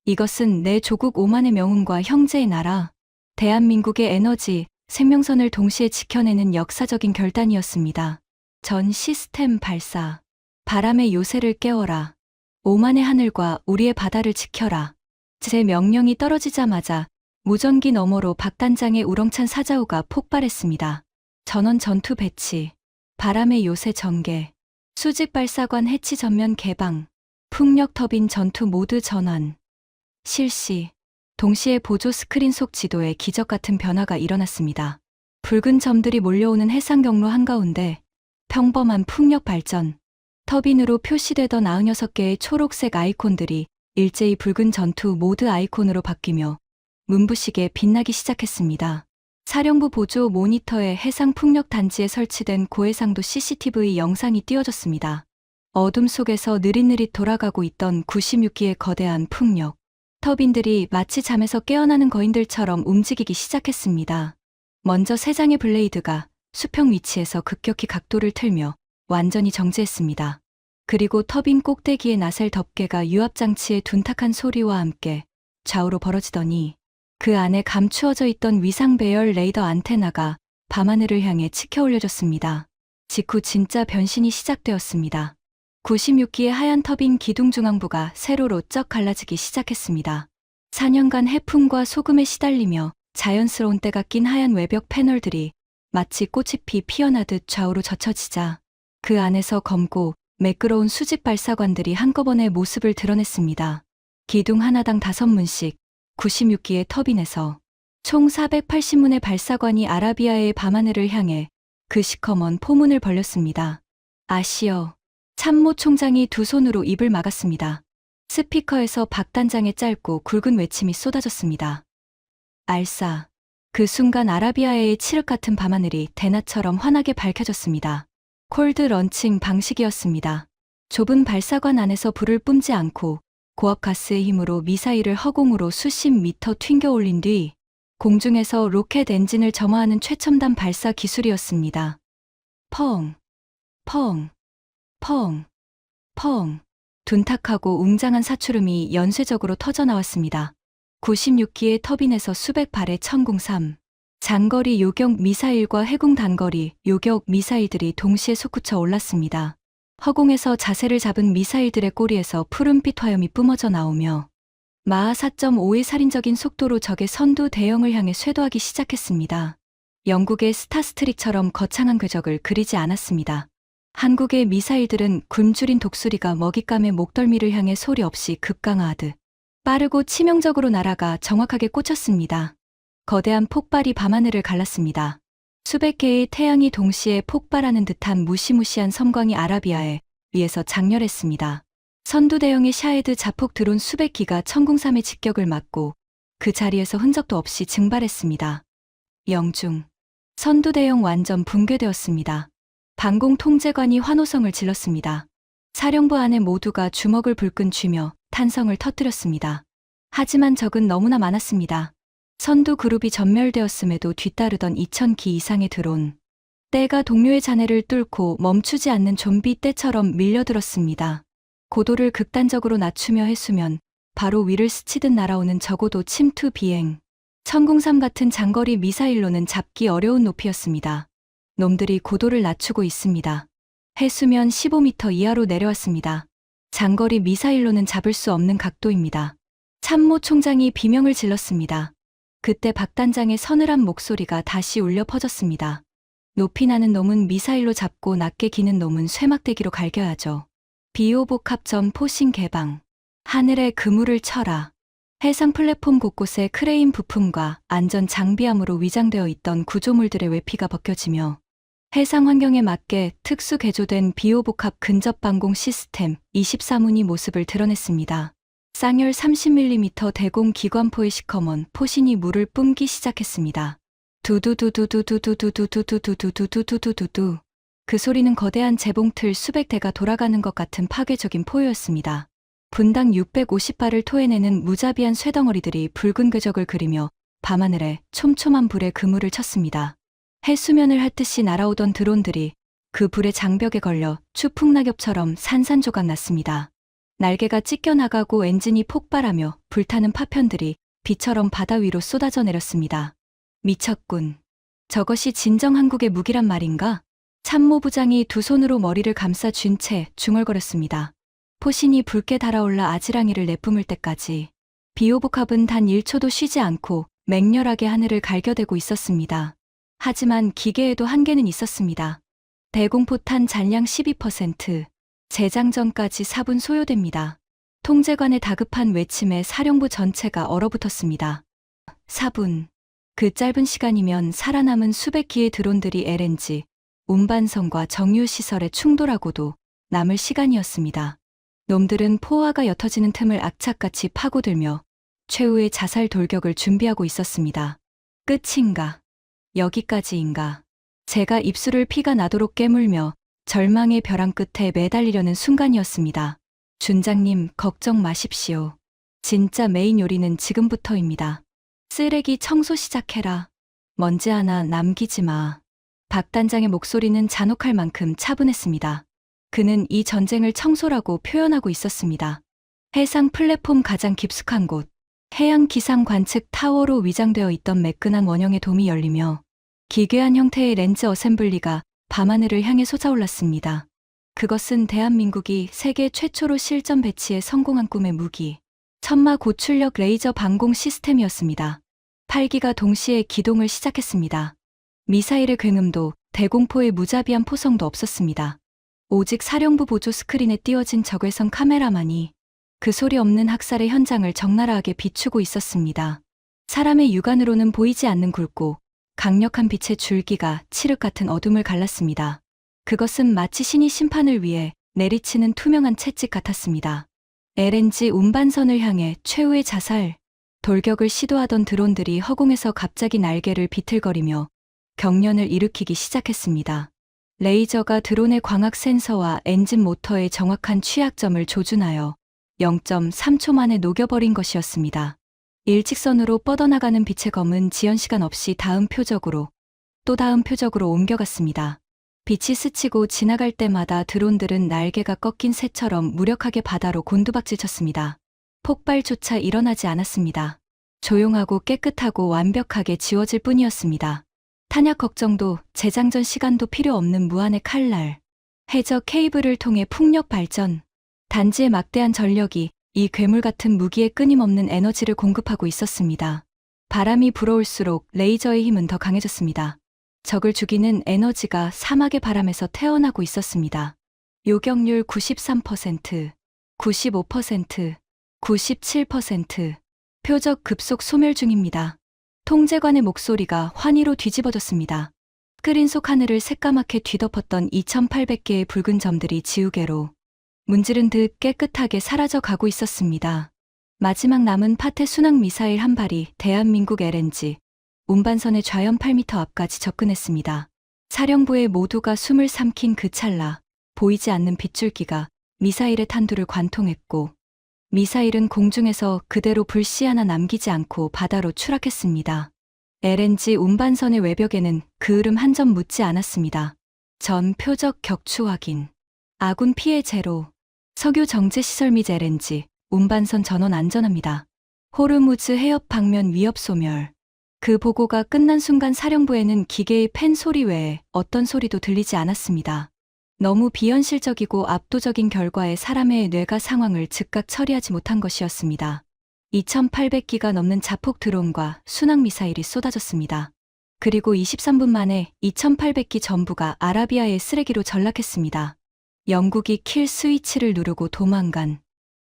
이것은 내 조국 오만의 명운과 형제의 나라, 대한민국의 에너지, 생명선을 동시에 지켜내는 역사적인 결단이었습니다. 전 시스템 발사, 바람의 요새를 깨워라. 오만의 하늘과 우리의 바다를 지켜라. 제 명령이 떨어지자마자 무전기 너머로 박 단장의 우렁찬 사자후가 폭발했습니다. 전원 전투 배치, 바람의 요새 전개, 수직 발사관 해치 전면 개방, 풍력 터빈 전투 모드 전환, 실시. 동시에 보조 스크린 속 지도에 기적 같은 변화가 일어났습니다. 붉은 점들이 몰려오는 해상 경로 한가운데 평범한 풍력 발전, 터빈으로 표시되던 96개의 초록색 아이콘들이 일제히 붉은 전투 모드 아이콘으로 바뀌며 문부시게 빛나기 시작했습니다. 사령부 보조 모니터에 해상 풍력 단지에 설치된 고해상도 CCTV 영상이 띄워졌습니다. 어둠 속에서 느릿느릿 돌아가고 있던 96기의 거대한 풍력, 터빈들이 마치 잠에서 깨어나는 거인들처럼 움직이기 시작했습니다. 먼저 세 장의 블레이드가 수평 위치에서 급격히 각도를 틀며 완전히 정지했습니다. 그리고 터빈 꼭대기에 나셀 덮개가 유압장치의 둔탁한 소리와 함께 좌우로 벌어지더니 그 안에 감추어져 있던 위상 배열 레이더 안테나가 밤하늘을 향해 치켜 올려졌습니다. 직후 진짜 변신이 시작되었습니다. 96기의 하얀 터빈 기둥 중앙부가 세로로 쩍 갈라지기 시작했습니다. 4년간 해풍과 소금에 시달리며 자연스러운 때가 낀 하얀 외벽 패널들이 마치 꽃잎이 피어나듯 좌우로 젖혀지자 그 안에서 검고 매끄러운 수직 발사관들이 한꺼번에 모습을 드러냈습니다. 기둥 하나당 5문씩 96기의 터빈에서 총 480문의 발사관이 아라비아의 밤하늘을 향해 그 시커먼 포문을 벌렸습니다. 아시어. 참모 총장이 두 손으로 입을 막았습니다. 스피커에서 박 단장의 짧고 굵은 외침이 쏟아졌습니다. 알싸. 그 순간 아라비아의 칠흑 같은 밤하늘이 대낮처럼 환하게 밝혀졌습니다. 콜드 런칭 방식이었습니다. 좁은 발사관 안에서 불을 뿜지 않고 고압 가스의 힘으로 미사일을 허공으로 수십 미터 튕겨 올린 뒤 공중에서 로켓 엔진을 점화하는 최첨단 발사 기술이었습니다. 펑, 펑, 펑, 펑. 둔탁하고 웅장한 사출음이 연쇄적으로 터져나왔습니다. 96기의 터빈에서 수백 발의 천궁3, 장거리 요격 미사일과 해군 단거리 요격 미사일들이 동시에 솟구쳐 올랐습니다. 허공에서 자세를 잡은 미사일들의 꼬리에서 푸른빛 화염이 뿜어져 나오며 마하 4.5의 살인적인 속도로 적의 선두 대형을 향해 쇄도하기 시작했습니다. 영국의 스타스트릭처럼 거창한 궤적을 그리지 않았습니다. 한국의 미사일들은 굶주린 독수리가 먹잇감의 목덜미를 향해 소리 없이 급강하하듯 빠르고 치명적으로 날아가 정확하게 꽂혔습니다. 거대한 폭발이 밤하늘을 갈랐습니다. 수백 개의 태양이 동시에 폭발하는 듯한 무시무시한 섬광이 아라비아에 위에서 장렬했습니다. 선두 대형의 샤헤드 자폭 드론 수백 기가 천궁삼의 직격을 맞고 그 자리에서 흔적도 없이 증발했습니다. 영중. 선두 대형 완전 붕괴되었습니다. 방공 통제관이 환호성을 질렀습니다. 사령부 안에 모두가 주먹을 불끈 쥐며 탄성을 터뜨렸습니다. 하지만 적은 너무나 많았습니다. 선두 그룹이 전멸되었음에도 뒤따르던 2,000기 이상의 드론. 떼가 동료의 잔해를 뚫고 멈추지 않는 좀비 떼처럼 밀려들었습니다. 고도를 극단적으로 낮추며 해수면 바로 위를 스치듯 날아오는 저고도 침투 비행. 천궁삼 같은 장거리 미사일로는 잡기 어려운 높이였습니다. 놈들이 고도를 낮추고 있습니다. 해수면 15m 이하로 내려왔습니다. 장거리 미사일로는 잡을 수 없는 각도입니다. 참모 총장이 비명을 질렀습니다. 그때 박 단장의 서늘한 목소리가 다시 울려 퍼졌습니다. 높이 나는 놈은 미사일로 잡고 낮게 기는 놈은 쇠막대기로 갈겨야죠. 비호복합 포신 개방. 하늘에 그물을 쳐라. 해상 플랫폼 곳곳에 크레인 부품과 안전 장비함으로 위장되어 있던 구조물들의 외피가 벗겨지며 해상 환경에 맞게 특수 개조된 비호복합 근접 방공 시스템 24문이 모습을 드러냈습니다. 쌍열 30mm 대공 기관포의 시커먼 포신이 물을 뿜기 시작했습니다. 두두두두두두두두두두두두두두두두. 그 소리는 거대한 재봉틀 수백 대가 돌아가는 것 같은 파괴적인 포효였습니다. 분당 650발을 토해내는 무자비한 쇠덩어리들이 붉은 궤적을 그리며 밤하늘에 촘촘한 불에 그물을 쳤습니다. 해수면을 핥듯이 날아오던 드론들이 그 불의 장벽에 걸려 추풍낙엽처럼 산산조각 났습니다. 날개가 찢겨나가고 엔진이 폭발하며 불타는 파편들이 비처럼 바다 위로 쏟아져 내렸습니다. 미쳤군. 저것이 진정 한국의 무기란 말인가? 참모부장이 두 손으로 머리를 감싸 쥔 채 중얼거렸습니다. 포신이 붉게 달아올라 아지랑이를 내뿜을 때까지 비호복합은 단 1초도 쉬지 않고 맹렬하게 하늘을 갈겨대고 있었습니다. 하지만 기계에도 한계는 있었습니다. 대공포탄 잔량 12%, 재장전까지 4분 소요됩니다. 통제관의 다급한 외침에 사령부 전체가 얼어붙었습니다. 4분. 그 짧은 시간이면 살아남은 수백 기의 드론들이 LNG, 운반선과 정유시설에 충돌하고도 남을 시간이었습니다. 놈들은 포화가 옅어지는 틈을 악착같이 파고들며 최후의 자살 돌격을 준비하고 있었습니다. 끝인가? 여기까지인가? 제가 입술을 피가 나도록 깨물며 절망의 벼랑 끝에 매달리려는 순간이었습니다. 준장님, 걱정 마십시오. 진짜 메인 요리는 지금부터입니다. 쓰레기 청소 시작해라. 먼지 하나 남기지 마. 박 단장의 목소리는 잔혹할 만큼 차분했습니다. 그는 이 전쟁을 청소라고 표현하고 있었습니다. 해상 플랫폼 가장 깊숙한 곳, 해양 기상 관측 타워로 위장되어 있던 매끈한 원형의 돔이 열리며 기괴한 형태의 렌즈 어셈블리가 밤하늘을 향해 솟아올랐습니다. 그것은 대한민국이 세계 최초로 실전 배치에 성공한 꿈의 무기, 천마 고출력 레이저 방공 시스템이었습니다. 8기가 동시에 기동을 시작했습니다. 미사일의 굉음도 대공포의 무자비한 포성도 없었습니다. 오직 사령부 보조 스크린에 띄워진 적외선 카메라만이 그 소리 없는 학살의 현장을 적나라하게 비추고 있었습니다. 사람의 육안으로는 보이지 않는 굵고 강력한 빛의 줄기가 칠흑 같은 어둠을 갈랐습니다. 그것은 마치 신이 심판을 위해 내리치는 투명한 채찍 같았습니다. LNG 운반선을 향해 최후의 자살, 돌격을 시도하던 드론들이 허공에서 갑자기 날개를 비틀거리며 경련을 일으키기 시작했습니다. 레이저가 드론의 광학 센서와 엔진 모터의 정확한 취약점을 조준하여 0.3초 만에 녹여버린 것이었습니다. 일직선으로 뻗어나가는 빛의 검은 지연 시간 없이 다음 표적으로, 또 다음 표적으로 옮겨갔습니다. 빛이 스치고 지나갈 때마다 드론들은 날개가 꺾인 새처럼 무력하게 바다로 곤두박질 쳤습니다. 폭발조차 일어나지 않았습니다. 조용하고 깨끗하고 완벽하게 지워질 뿐이었습니다. 탄약 걱정도 재장전 시간도 필요 없는 무한의 칼날. 해저 케이블을 통해 풍력 발전. 단지의 막대한 전력이 이 괴물 같은 무기에 끊임없는 에너지를 공급하고 있었습니다. 바람이 불어올수록 레이저의 힘은 더 강해졌습니다. 적을 죽이는 에너지가 사막의 바람에서 태어나고 있었습니다. 요격률 93%, 95%, 97%. 표적 급속 소멸 중입니다. 통제관의 목소리가 환희로 뒤집어졌습니다. 스크린 속 하늘을 새까맣게 뒤덮었던 2800개의 붉은 점들이 지우개로 문지른 듯 깨끗하게 사라져 가고 있었습니다. 마지막 남은 파테 순항 미사일 한 발이 대한민국 LNG 운반선의 좌연 8m 앞까지 접근했습니다. 사령부의 모두가 숨을 삼킨 그 찰나 보이지 않는 빗줄기가 미사일의 탄두를 관통했고 미사일은 공중에서 그대로 불씨 하나 남기지 않고 바다로 추락했습니다. LNG 운반선의 외벽에는 그 흐름 한 점 묻지 않았습니다. 전 표적 격추 확인. 아군 피해 제로. 석유 정제 시설 및 LNG 운반선 전원 안전합니다. 호르무즈 해협 방면 위협 소멸. 그 보고가 끝난 순간 사령부에는 기계의 팬 소리 외에 어떤 소리도 들리지 않았습니다. 너무 비현실적이고 압도적인 결과에 사람의 뇌가 상황을 즉각 처리하지 못한 것이었습니다. 2800기가 넘는 자폭 드론과 순항 미사일이 쏟아졌습니다. 그리고 23분 만에 2800기 전부가 아라비아의 쓰레기로 전락했습니다. 영국이 킬 스위치를 누르고 도망간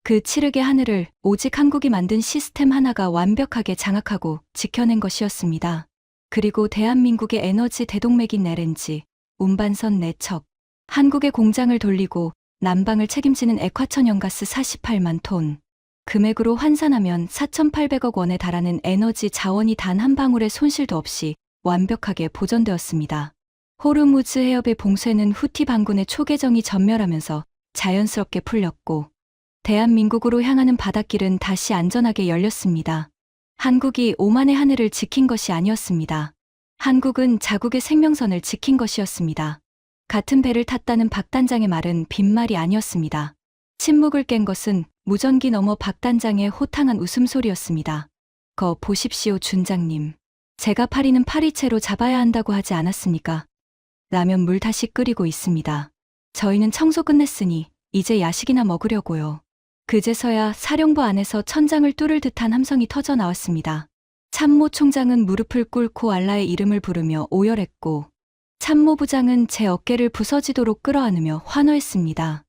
그 칠흑의 하늘을 오직 한국이 만든 시스템 하나가 완벽하게 장악하고 지켜낸 것이었습니다. 그리고 대한민국의 에너지 대동맥인 LNG 운반선 4척, 한국의 공장을 돌리고 난방을 책임지는 액화천연가스 48만 톤, 금액으로 환산하면 4,800억 원에 달하는 에너지 자원이 단 한 방울의 손실도 없이 완벽하게 보존되었습니다. 호르무즈 해협의 봉쇄는 후티 반군의 초계정이 전멸하면서 자연스럽게 풀렸고 대한민국으로 향하는 바닷길은 다시 안전하게 열렸습니다. 한국이 오만의 하늘을 지킨 것이 아니었습니다. 한국은 자국의 생명선을 지킨 것이었습니다. 같은 배를 탔다는 박 단장의 말은 빈말이 아니었습니다. 침묵을 깬 것은 무전기 너머 박 단장의 호탕한 웃음소리였습니다. 거 보십시오 준장님. 제가 파리는 파리채로 잡아야 한다고 하지 않았습니까? 라면 물 다시 끓이고 있습니다. 저희는 청소 끝냈으니 이제 야식이나 먹으려고요. 그제서야 사령부 안에서 천장을 뚫을 듯한 함성이 터져 나왔습니다. 참모 총장은 무릎을 꿇고 알라의 이름을 부르며 오열했고 참모부장은 제 어깨를 부서지도록 끌어안으며 환호했습니다.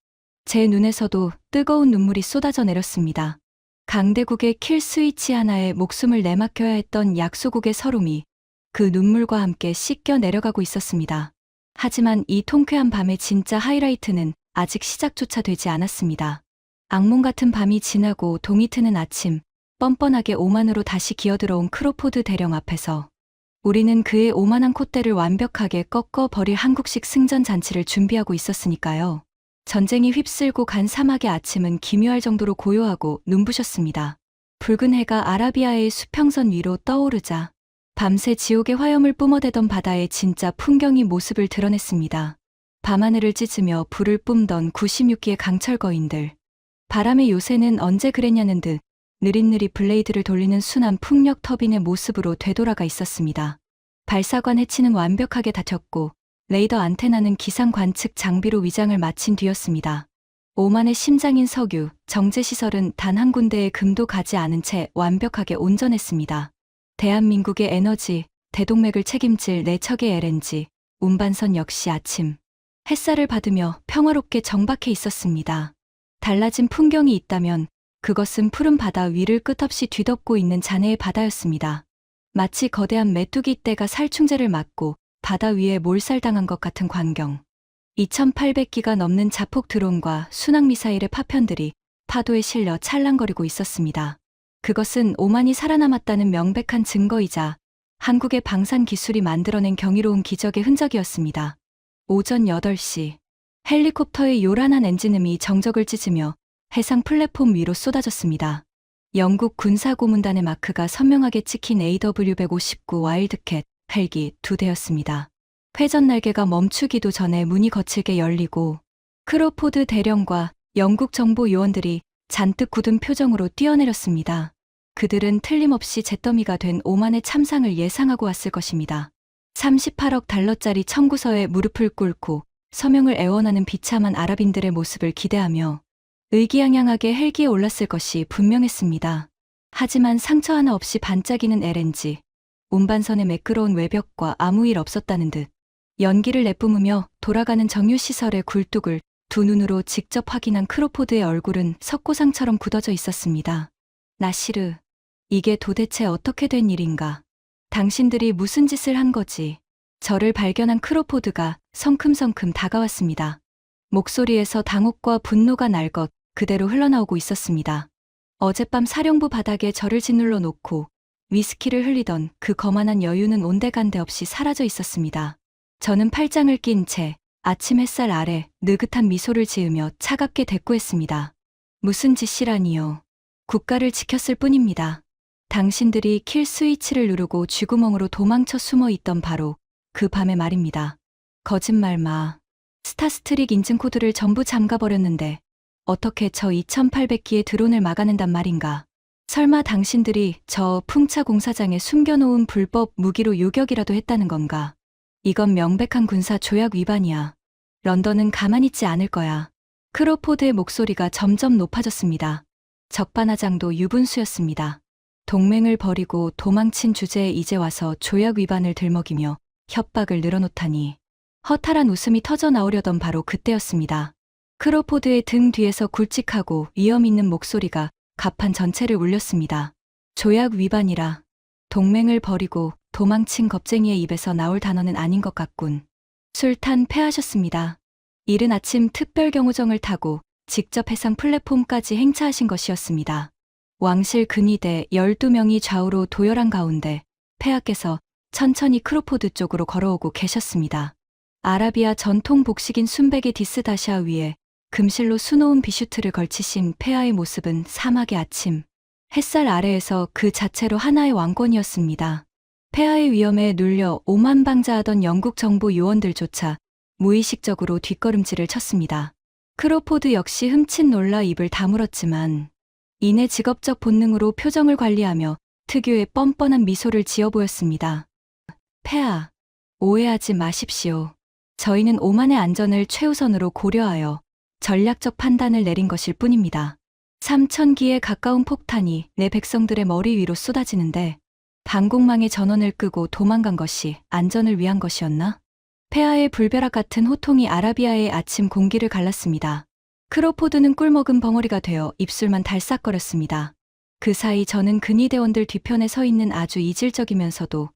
제 눈에서도 뜨거운 눈물이 쏟아져 내렸습니다. 강대국의 킬 스위치 하나에 목숨을 내맡겨야 했던 약소국의 서름이 그 눈물과 함께 씻겨 내려가고 있었습니다. 하지만 이 통쾌한 밤의 진짜 하이라이트는 아직 시작조차 되지 않았습니다. 악몽 같은 밤이 지나고 동이 트는 아침, 뻔뻔하게 오만으로 다시 기어들어온 크로포드 대령 앞에서 우리는 그의 오만한 콧대를 완벽하게 꺾어 버릴 한국식 승전 잔치를 준비하고 있었으니까요. 전쟁이 휩쓸고 간 사막의 아침은 기묘할 정도로 고요하고 눈부셨습니다. 붉은 해가 아라비아의 수평선 위로 떠오르자 밤새 지옥의 화염을 뿜어대던 바다의 진짜 풍경이 모습을 드러냈습니다. 밤하늘을 찢으며 불을 뿜던 96기의 강철 거인들. 바람의 요새는 언제 그랬냐는 듯 느릿느릿 블레이드를 돌리는 순한 풍력 터빈의 모습으로 되돌아가 있었습니다. 발사관 해치는 완벽하게 닫혔고 레이더 안테나는 기상 관측 장비로 위장을 마친 뒤였습니다. 오만의 심장인 석유, 정제시설은 단 한 군데의 금도 가지 않은 채 완벽하게 온전했습니다. 대한민국의 에너지, 대동맥을 책임질 4척의 LNG, 운반선 역시 아침 햇살을 받으며 평화롭게 정박해 있었습니다. 달라진 풍경이 있다면 그것은 푸른 바다 위를 끝없이 뒤덮고 있는 잔해의 바다였습니다. 마치 거대한 메뚜기 떼가 살충제를 맞고 바다 위에 몰살당한 것 같은 광경. 2800기가 넘는 자폭 드론과 순항미사일의 파편들이 파도에 실려 찰랑거리고 있었습니다. 그것은 오만이 살아남았다는 명백한 증거이자 한국의 방산 기술이 만들어낸 경이로운 기적의 흔적이었습니다. 오전 8시 헬리콥터의 요란한 엔진음이 정적을 찢으며 해상 플랫폼 위로 쏟아졌습니다. 영국 군사고문단의 마크가 선명하게 찍힌 AW159 와일드캣 헬기 2대였습니다. 회전 날개가 멈추기도 전에 문이 거칠게 열리고 크로포드 대령과 영국 정보 요원들이 잔뜩 굳은 표정으로 뛰어내렸습니다. 그들은 틀림없이 잿더미가 된 오만의 참상을 예상하고 왔을 것입니다. 38억 달러짜리 청구서에 무릎을 꿇고 서명을 애원하는 비참한 아랍인들의 모습을 기대하며 의기양양하게 헬기에 올랐을 것이 분명했습니다. 하지만 상처 하나 없이 반짝이는 LNG, 운반선의 매끄러운 외벽과 아무 일 없었다는 듯 연기를 내뿜으며 돌아가는 정유시설의 굴뚝을 두 눈으로 직접 확인한 크로포드의 얼굴은 석고상처럼 굳어져 있었습니다. 나시르, 이게 도대체 어떻게 된 일인가? 당신들이 무슨 짓을 한 거지? 저를 발견한 크로포드가 성큼성큼 다가왔습니다. 목소리에서 당혹과 분노가 날 것 그대로 흘러나오고 있었습니다. 어젯밤 사령부 바닥에 저를 짓눌러 놓고 위스키를 흘리던 그 거만한 여유는 온데간데 없이 사라져 있었습니다. 저는 팔짱을 낀 채 아침 햇살 아래 느긋한 미소를 지으며 차갑게 대꾸했습니다. 무슨 짓이라니요. 국가를 지켰을 뿐입니다. 당신들이 킬 스위치를 누르고 쥐구멍으로 도망쳐 숨어 있던 바로 그 밤의 말입니다. 거짓말 마. 스타스트릭 인증 코드를 전부 잠가버렸는데 어떻게 저 2800기의 드론을 막아낸단 말인가. 설마 당신들이 저 풍차 공사장에 숨겨놓은 불법 무기로 요격이라도 했다는 건가. 이건 명백한 군사 조약 위반이야. 런던은 가만히 있지 않을 거야. 크로포드의 목소리가 점점 높아졌습니다. 적반하장도 유분수였습니다. 동맹을 버리고 도망친 주제에 이제 와서 조약 위반을 들먹이며 협박을 늘어놓다니. 허탈한 웃음이 터져 나오려던 바로 그때였습니다. 크로포드의 등 뒤에서 굵직하고 위험 있는 목소리가 갑판 전체를 울렸습니다. 조약 위반이라. 동맹을 버리고 도망친 겁쟁이의 입에서 나올 단어는 아닌 것 같군. 술탄 패하셨습니다. 이른 아침 특별경호정을 타고 직접 해상 플랫폼까지 행차하신 것이었습니다. 왕실 근위대 12명이 좌우로 도열한 가운데 폐하께서 천천히 크로포드 쪽으로 걸어오고 계셨습니다. 아라비아 전통 복식인 순백의 디스다샤 위에 금실로 수놓은 비슈트를 걸치신 폐하의 모습은 사막의 아침, 햇살 아래에서 그 자체로 하나의 왕권이었습니다. 폐하의 위험에 눌려 오만방자하던 영국 정보 요원들조차 무의식적으로 뒷걸음질을 쳤습니다. 크로포드 역시 흠칫 놀라 입을 다물었지만 이내 직업적 본능으로 표정을 관리하며 특유의 뻔뻔한 미소를 지어 보였습니다. 폐하, 오해하지 마십시오. 저희는 오만의 안전을 최우선으로 고려하여 전략적 판단을 내린 것일 뿐입니다. 3000기에 가까운 폭탄이 내 백성들의 머리 위로 쏟아지는데 방공망의 전원을 끄고 도망간 것이 안전을 위한 것이었나? 폐하의 불벼락 같은 호통이 아라비아의 아침 공기를 갈랐습니다. 크로포드는 꿀먹은 벙어리가 되어 입술만 달싹거렸습니다. 그 사이 저는 근위대원들 뒤편에 서 있는 아주 이질적이면서도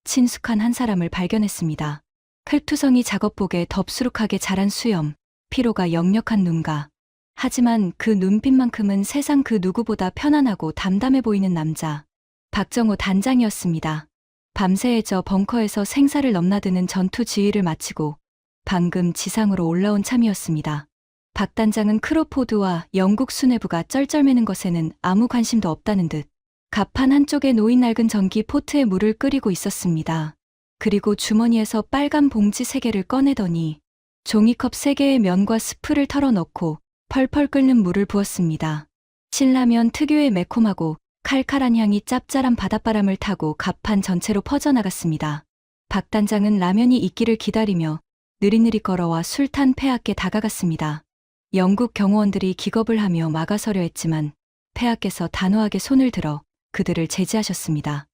친숙한 한 사람을 발견했습니다. 클투성이 작업복에 덥수룩하게 자란 수염, 피로가 역력한 눈가. 하지만 그 눈빛만큼은 세상 그 누구보다 편안하고 담담해 보이는 남자. 박정호 단장이었습니다. 밤새 저 벙커에서 생사를 넘나드는 전투 지휘를 마치고 방금 지상으로 올라온 참이었습니다. 박 단장은 크로포드와 영국 수뇌부가 쩔쩔매는 것에는 아무 관심도 없다는 듯 갑판 한쪽에 놓인 낡은 전기 포트에 물을 끓이고 있었습니다. 그리고 주머니에서 빨간 봉지 3개를 꺼내더니 종이컵 3개의 면과 스프를 털어넣고 펄펄 끓는 물을 부었습니다. 신라면 특유의 매콤하고 칼칼한 향이 짭짤한 바닷바람을 타고 갑판 전체로 퍼져나갔습니다. 박 단장은 라면이 익기를 기다리며 느릿느릿 걸어와 술탄 폐하께 다가갔습니다. 영국 경호원들이 기겁을 하며 막아서려 했지만 폐하께서 단호하게 손을 들어 그들을 제지하셨습니다.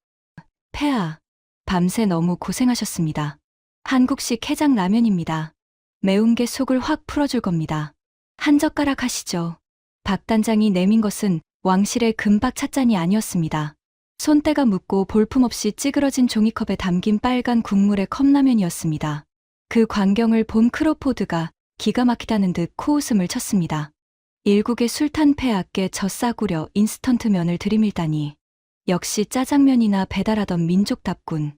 폐하, 밤새 너무 고생하셨습니다. 한국식 해장 라면입니다. 매운 게 속을 확 풀어줄 겁니다. 한 젓가락 하시죠. 박 단장이 내민 것은 왕실의 금박 찻잔이 아니었습니다. 손때가 묻고 볼품없이 찌그러진 종이컵에 담긴 빨간 국물의 컵라면이었습니다. 그 광경을 본 크로포드가 기가 막히다는 듯 코웃음을 쳤습니다. 일국의 술탄 폐하께 젖싸구려 인스턴트 면을 들이밀다니. 역시 짜장면이나 배달하던 민족답군.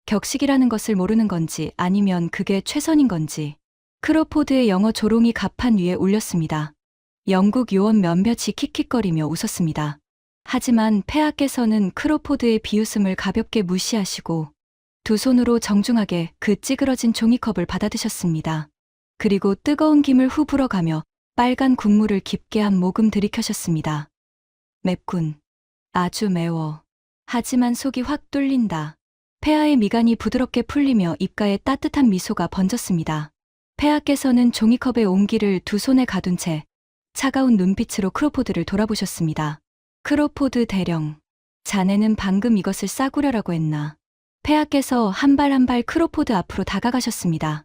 격식이라는 것을 모르는 건지 아니면 그게 최선인 건지. 크로포드의 영어 조롱이 갑판 위에 울렸습니다. 영국 요원 몇몇이 킥킥거리며 웃었습니다. 하지만 폐하께서는 크로포드의 비웃음을 가볍게 무시하시고 두 손으로 정중하게 그 찌그러진 종이컵을 받아드셨습니다. 그리고 뜨거운 김을 후 불어가며 빨간 국물을 깊게 한 모금 들이켜셨습니다. 맵군. 아주 매워. 하지만 속이 확 뚫린다. 폐하의 미간이 부드럽게 풀리며 입가에 따뜻한 미소가 번졌습니다. 폐하께서는 종이컵에 온기를 두 손에 가둔 채 차가운 눈빛으로 크로포드를 돌아보셨습니다. 크로포드 대령, 자네는 방금 이것을 싸구려라고 했나? 폐하께서 한 발 한 발 크로포드 앞으로 다가가셨습니다.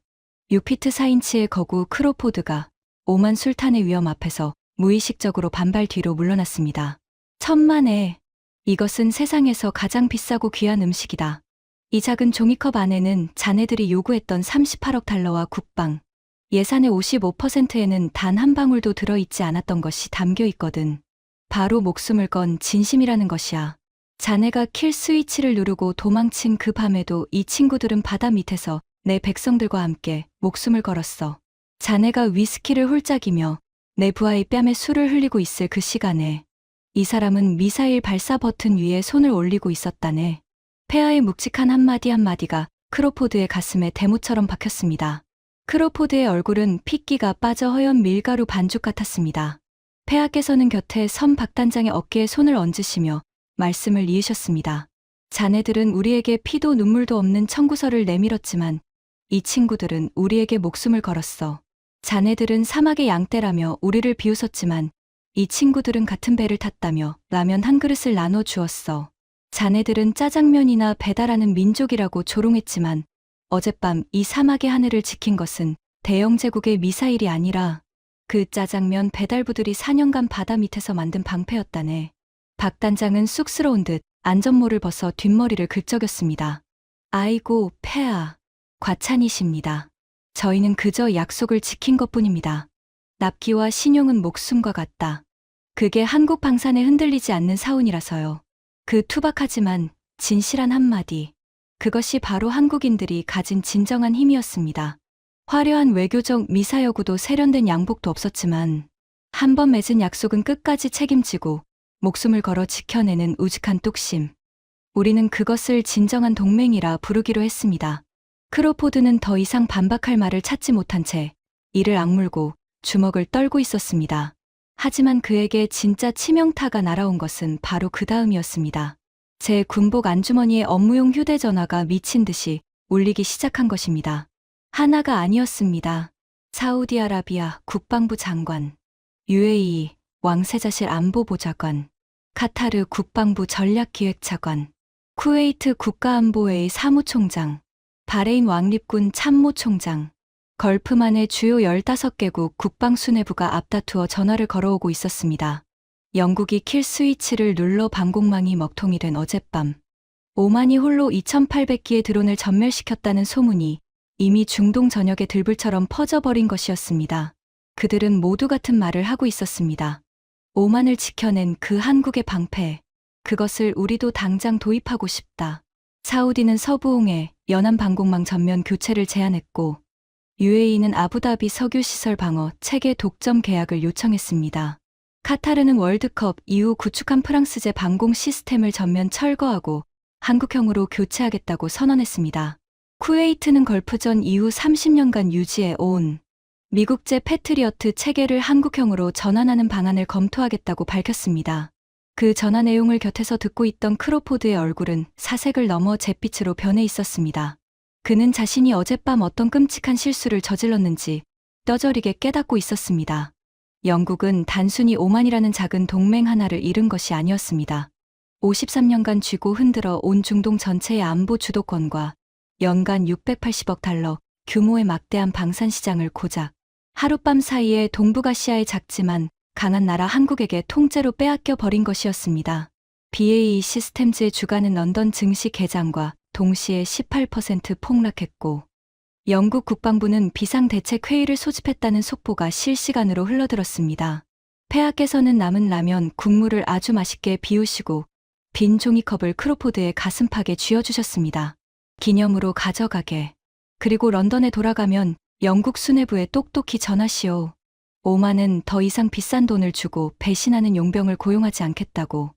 6피트 4인치의 거구 크로포드가 오만 술탄의 위험 앞에서 무의식적으로 반발 뒤로 물러났습니다. 천만에, 이것은 세상에서 가장 비싸고 귀한 음식이다. 이 작은 종이컵 안에는 자네들이 요구했던 38억 달러와 국방, 예산의 55%에는 단 한 방울도 들어있지 않았던 것이 담겨 있거든. 바로 목숨을 건 진심이라는 것이야. 자네가 킬 스위치를 누르고 도망친 그 밤에도 이 친구들은 바다 밑에서 내 백성들과 함께 목숨을 걸었어. 자네가 위스키를 홀짝이며 내 부하의 뺨에 술을 흘리고 있을 그 시간에 이 사람은 미사일 발사 버튼 위에 손을 올리고 있었다네. 폐하의 묵직한 한마디 한마디가 크로포드의 가슴에 대모처럼 박혔습니다. 크로포드의 얼굴은 핏기가 빠져 허연 밀가루 반죽 같았습니다. 폐하께서는 곁에 선 박단장의 어깨에 손을 얹으시며 말씀을 이으셨습니다. 자네들은 우리에게 피도 눈물도 없는 청구서를 내밀었지만 이 친구들은 우리에게 목숨을 걸었어. 자네들은 사막의 양떼라며 우리를 비웃었지만 이 친구들은 같은 배를 탔다며 라면 한 그릇을 나눠 주었어. 자네들은 짜장면이나 배달하는 민족이라고 조롱했지만 어젯밤 이 사막의 하늘을 지킨 것은 대영 제국의 미사일이 아니라 그 짜장면 배달부들이 4년간 바다 밑에서 만든 방패였다네. 박 단장은 쑥스러운 듯 안전모를 벗어 뒷머리를 긁적였습니다. 아이고, 폐하. 과찬이십니다. 저희는 그저 약속을 지킨 것뿐입니다. 납기와 신용은 목숨과 같다. 그게 한국 방산에 흔들리지 않는 사운이라서요. 그 투박하지만 진실한 한마디. 그것이 바로 한국인들이 가진 진정한 힘이었습니다. 화려한 외교적 미사여구도 세련된 양복도 없었지만 한 번 맺은 약속은 끝까지 책임지고 목숨을 걸어 지켜내는 우직한 뚝심. 우리는 그것을 진정한 동맹이라 부르기로 했습니다. 크로포드는 더 이상 반박할 말을 찾지 못한 채 이를 악물고 주먹을 떨고 있었습니다. 하지만 그에게 진짜 치명타가 날아온 것은 바로 그 다음이었습니다. 제 군복 안주머니에 업무용 휴대전화가 미친 듯이 울리기 시작한 것입니다. 하나가 아니었습니다. 사우디아라비아 국방부 장관, UAE 왕세자실 안보보좌관, 카타르 국방부 전략기획차관, 쿠웨이트 국가안보회의 사무총장, 바레인 왕립군 참모총장, 걸프만의 주요 15개국 국방수뇌부가 앞다투어 전화를 걸어오고 있었습니다. 영국이 킬 스위치를 눌러 방공망이 먹통이 된 어젯밤, 오만이 홀로 2800기의 드론을 전멸시켰다는 소문이 이미 중동 전역의 들불처럼 퍼져버린 것이었습니다. 그들은 모두 같은 말을 하고 있었습니다. 오만을 지켜낸 그 한국의 방패, 그것을 우리도 당장 도입하고 싶다. 사우디는 서부홍해 연안 방공망 전면 교체를 제안했고 UAE는 아부다비 석유시설 방어 체계 독점 계약을 요청했습니다. 카타르는 월드컵 이후 구축한 프랑스제 방공 시스템을 전면 철거하고 한국형으로 교체하겠다고 선언했습니다. 쿠웨이트는 걸프전 이후 30년간 유지해 온 미국제 패트리어트 체계를 한국형으로 전환하는 방안을 검토하겠다고 밝혔습니다. 그 전화 내용을 곁에서 듣고 있던 크로포드의 얼굴은 사색을 넘어 잿빛으로 변해 있었습니다. 그는 자신이 어젯밤 어떤 끔찍한 실수를 저질렀는지 떠저리게 깨닫고 있었습니다. 영국은 단순히 오만이라는 작은 동맹 하나를 잃은 것이 아니었습니다. 53년간 쥐고 흔들어 온 중동 전체의 안보 주도권과 연간 680억 달러 규모의 막대한 방산 시장을 고작 하룻밤 사이에 동북아시아의 작지만 강한 나라 한국에게 통째로 빼앗겨 버린 것이었습니다. BAE 시스템즈의 주가는 런던 증시 개장과 동시에 18% 폭락했고 영국 국방부는 비상대책회의를 소집했다는 속보가 실시간으로 흘러들었습니다. 폐하께서는 남은 라면 국물을 아주 맛있게 비우시고 빈 종이컵을 크로포드의 가슴팍에 쥐어주셨습니다. 기념으로 가져가게. 그리고 런던에 돌아가면 영국 수뇌부에 똑똑히 전하시오. 오만은 더 이상 비싼 돈을 주고 배신하는 용병을 고용하지 않겠다고.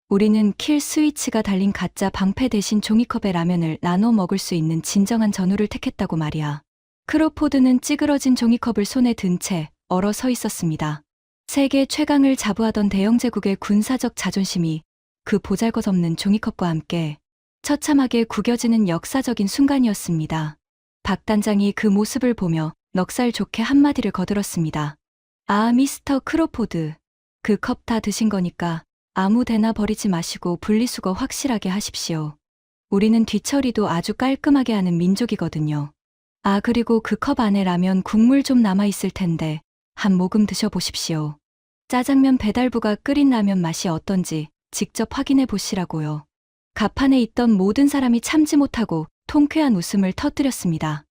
우리는 킬 스위치가 달린 가짜 방패 대신 종이컵에 라면을 나눠 먹을 수 있는 진정한 전우를 택했다고 말이야. 크로포드는 찌그러진 종이컵을 손에 든 채 얼어 서 있었습니다. 세계 최강을 자부하던 대영제국의 군사적 자존심이 그 보잘것없는 종이컵과 함께 처참하게 구겨지는 역사적인 순간이었습니다. 박 단장이 그 모습을 보며 넉살 좋게 한마디를 거들었습니다. 아, 미스터 크로포드. 그 컵 다 드신 거니까 아무 데나 버리지 마시고 분리수거 확실하게 하십시오. 우리는 뒤처리도 아주 깔끔하게 하는 민족이거든요. 아, 그리고 그 컵 안에 라면 국물 좀 남아있을 텐데 한 모금 드셔보십시오. 짜장면 배달부가 끓인 라면 맛이 어떤지 직접 확인해 보시라고요. 갑판에 있던 모든 사람이 참지 못하고 통쾌한 웃음을 터뜨렸습니다.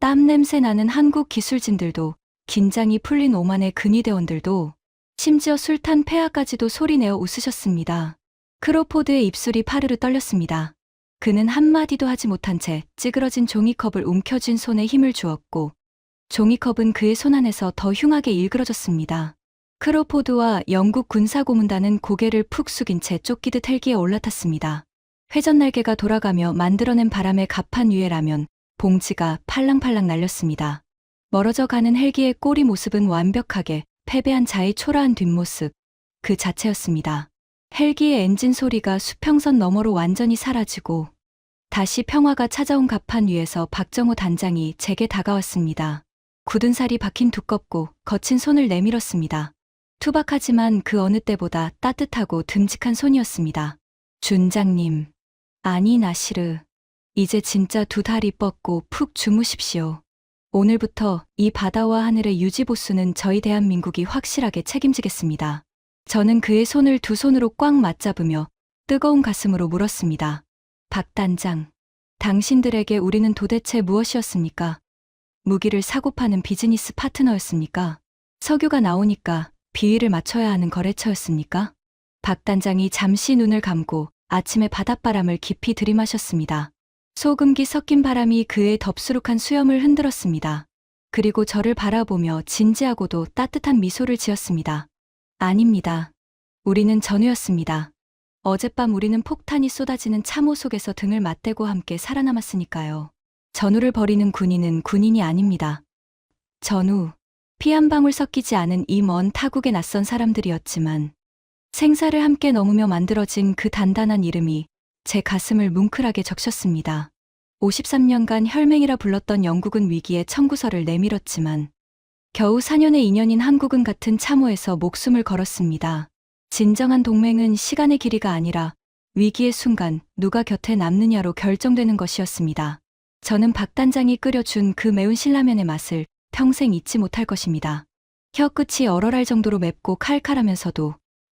땀 냄새 나는 한국 기술진들도, 긴장이 풀린 오만의 근위대원들도, 심지어 술탄 폐하까지도 소리내어 웃으셨습니다. 크로포드의 입술이 파르르 떨렸습니다. 그는 한마디도 하지 못한 채 찌그러진 종이컵을 움켜쥔 손에 힘을 주었고, 종이컵은 그의 손 안에서 더 흉하게 일그러졌습니다. 크로포드와 영국 군사고문단은 고개를 푹 숙인 채 쫓기듯 헬기에 올라탔습니다. 회전날개가 돌아가며 만들어낸 바람의 갑판 위에 라면, 봉지가 팔랑팔랑 날렸습니다. 멀어져 가는 헬기의 꼬리 모습은 완벽하게 패배한 자의 초라한 뒷모습, 그 자체였습니다. 헬기의 엔진 소리가 수평선 너머로 완전히 사라지고 다시 평화가 찾아온 갑판 위에서 박정호 단장이 제게 다가왔습니다. 굳은 살이 박힌 두껍고 거친 손을 내밀었습니다. 투박하지만 그 어느 때보다 따뜻하고 듬직한 손이었습니다. 준장님. 아니 나시르. 이제 진짜 두 다리 뻗고 푹 주무십시오. 오늘부터 이 바다와 하늘의 유지보수는 저희 대한민국이 확실하게 책임지겠습니다. 저는 그의 손을 두 손으로 꽉 맞잡으며 뜨거운 가슴으로 물었습니다. 박 단장, 당신들에게 우리는 도대체 무엇이었습니까? 무기를 사고 파는 비즈니스 파트너였습니까? 석유가 나오니까 비위를 맞춰야 하는 거래처였습니까? 박 단장이 잠시 눈을 감고 아침의 바닷바람을 깊이 들이마셨습니다. 소금기 섞인 바람이 그의 덥수룩한 수염을 흔들었습니다. 그리고 저를 바라보며 진지하고도 따뜻한 미소를 지었습니다. 아닙니다. 우리는 전우였습니다. 어젯밤 우리는 폭탄이 쏟아지는 참호 속에서 등을 맞대고 함께 살아남았으니까요. 전우를 버리는 군인은 군인이 아닙니다. 전우, 피 한 방울 섞이지 않은 이 먼 타국에 낯선 사람들이었지만 생사를 함께 넘으며 만들어진 그 단단한 이름이 제 가슴을 뭉클하게 적셨습니다. 53년간 혈맹이라 불렀던 영국은 위기에 청구서를 내밀었지만 겨우 4년의 인연인 한국은 같은 참호에서 목숨을 걸었습니다. 진정한 동맹은 시간의 길이가 아니라 위기의 순간 누가 곁에 남느냐로 결정되는 것이었습니다. 저는 박 단장이 끓여준 그 매운 신라면의 맛을 평생 잊지 못할 것입니다. 혀끝이 얼얼할 정도로 맵고 칼칼하면서도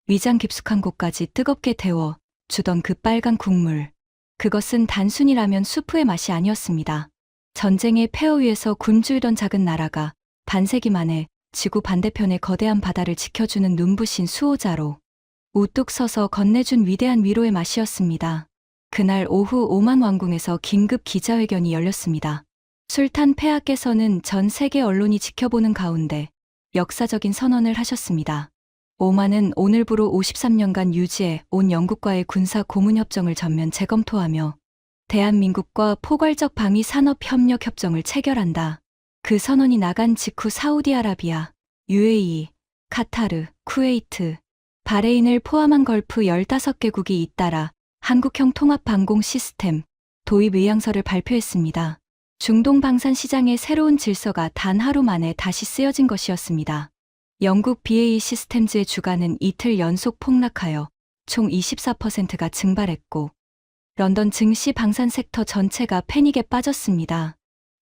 위장 깊숙한 곳까지 뜨겁게 데워 주던 그 빨간 국물. 그것은 단순히 라면 수프의 맛이 아니었습니다. 전쟁의 폐허 위에서 굶주리던 작은 나라가 반세기 만에 지구 반대편의 거대한 바다를 지켜주는 눈부신 수호자로 우뚝 서서 건네준 위대한 위로의 맛이었습니다. 그날 오후 오만 왕궁에서 긴급 기자회견이 열렸습니다. 술탄 폐하께서는 전 세계 언론이 지켜보는 가운데 역사적인 선언을 하셨습니다. 오만은 오늘부로 53년간 유지해 온 영국과의 군사 고문 협정을 전면 재검토하며 대한민국과 포괄적 방위 산업 협력 협정을 체결한다. 그 선언이 나간 직후 사우디아라비아, UAE, 카타르, 쿠웨이트, 바레인을 포함한 걸프 15개국이 잇따라 한국형 통합 방공 시스템 도입 의향서를 발표했습니다. 중동 방산 시장의 새로운 질서가 단 하루 만에 다시 쓰여진 것이었습니다. 영국 BAE 시스템즈의 주가는 이틀 연속 폭락하여 총 24%가 증발했고 런던 증시 방산 섹터 전체가 패닉에 빠졌습니다.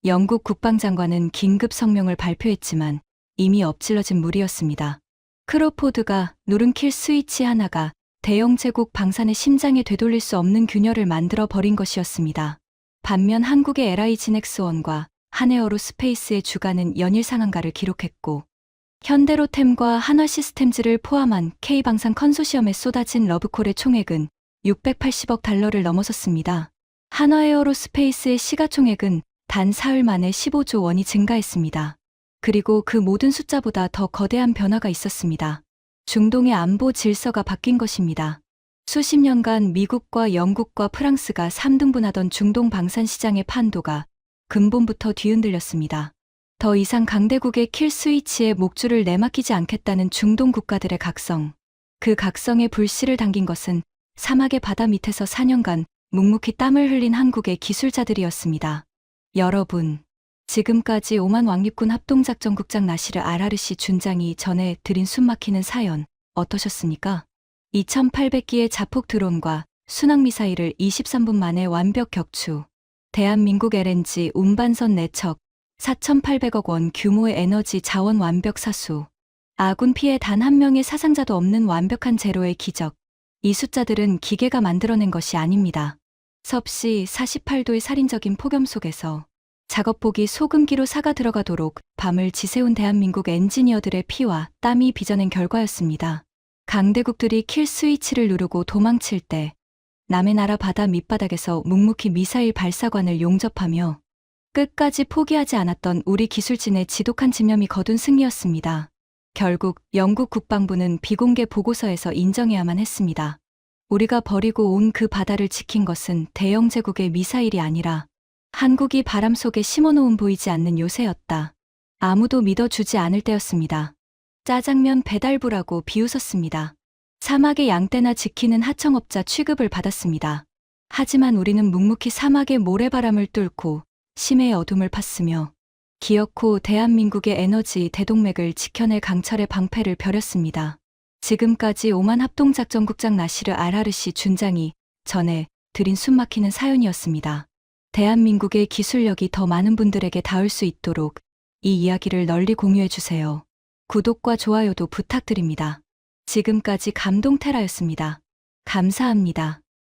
영국 국방장관은 긴급 성명을 발표했지만 이미 엎질러진 물이었습니다. 크로포드가 누른 킬 스위치 하나가 대영 제국 방산의 심장에 되돌릴 수 없는 균열을 만들어 버린 것이었습니다. 반면 한국의 LI 지넥스원과 한에어로스페이스의 주가는 연일 상한가를 기록했고 현대로템과 한화시스템즈를 포함한 K방산 컨소시엄에 쏟아진 러브콜의 총액은 680억 달러를 넘어섰습니다. 한화에어로스페이스의 시가총액은 단 사흘 만에 15조 원이 증가했습니다. 그리고 그 모든 숫자보다 더 거대한 변화가 있었습니다. 중동의 안보 질서가 바뀐 것입니다. 수십 년간 미국과 영국과 프랑스가 3등분하던 중동 방산 시장의 판도가 근본부터 뒤흔들렸습니다. 더 이상 강대국의 킬 스위치에 목줄을 내맡기지 않겠다는 중동 국가들의 각성. 그 각성에 불씨를 당긴 것은 사막의 바다 밑에서 4년간 묵묵히 땀을 흘린 한국의 기술자들이었습니다. 여러분, 지금까지 오만 왕립군 합동작전국장 나시르 알하르시 준장이 전해 드린 숨막히는 사연 어떠셨습니까? 2800기의 자폭 드론과 순항미사일을 23분 만에 완벽 격추, 대한민국 LNG 운반선 4척, 4,800억 원 규모의 에너지 자원 완벽 사수, 아군 피해 단 한 명의 사상자도 없는 완벽한 제로의 기적. 이 숫자들은 기계가 만들어낸 것이 아닙니다. 섭씨 48도의 살인적인 폭염 속에서 작업복이 소금기로 사가 들어가도록 밤을 지새운 대한민국 엔지니어들의 피와 땀이 빚어낸 결과였습니다. 강대국들이 킬 스위치를 누르고 도망칠 때 남의 나라 바다 밑바닥에서 묵묵히 미사일 발사관을 용접하며 끝까지 포기하지 않았던 우리 기술진의 지독한 집념이 거둔 승리였습니다. 결국 영국 국방부는 비공개 보고서에서 인정해야만 했습니다. 우리가 버리고 온 그 바다를 지킨 것은 대영 제국의 미사일이 아니라 한국이 바람 속에 심어놓은 보이지 않는 요새였다. 아무도 믿어주지 않을 때였습니다. 짜장면 배달부라고 비웃었습니다. 사막의 양떼나 지키는 하청업자 취급을 받았습니다. 하지만 우리는 묵묵히 사막의 모래바람을 뚫고 심해의 어둠을 팠으며 기어코 대한민국의 에너지 대동맥을 지켜낼 강철의 방패를 벼렸습니다. 지금까지 오만 합동작전국장 나시르 알하르시 준장이 전해 드린 숨막히는 사연이었습니다. 대한민국의 기술력이 더 많은 분들에게 닿을 수 있도록 이 이야기를 널리 공유해주세요. 구독과 좋아요도 부탁드립니다. 지금까지 감동테라였습니다. 감사합니다.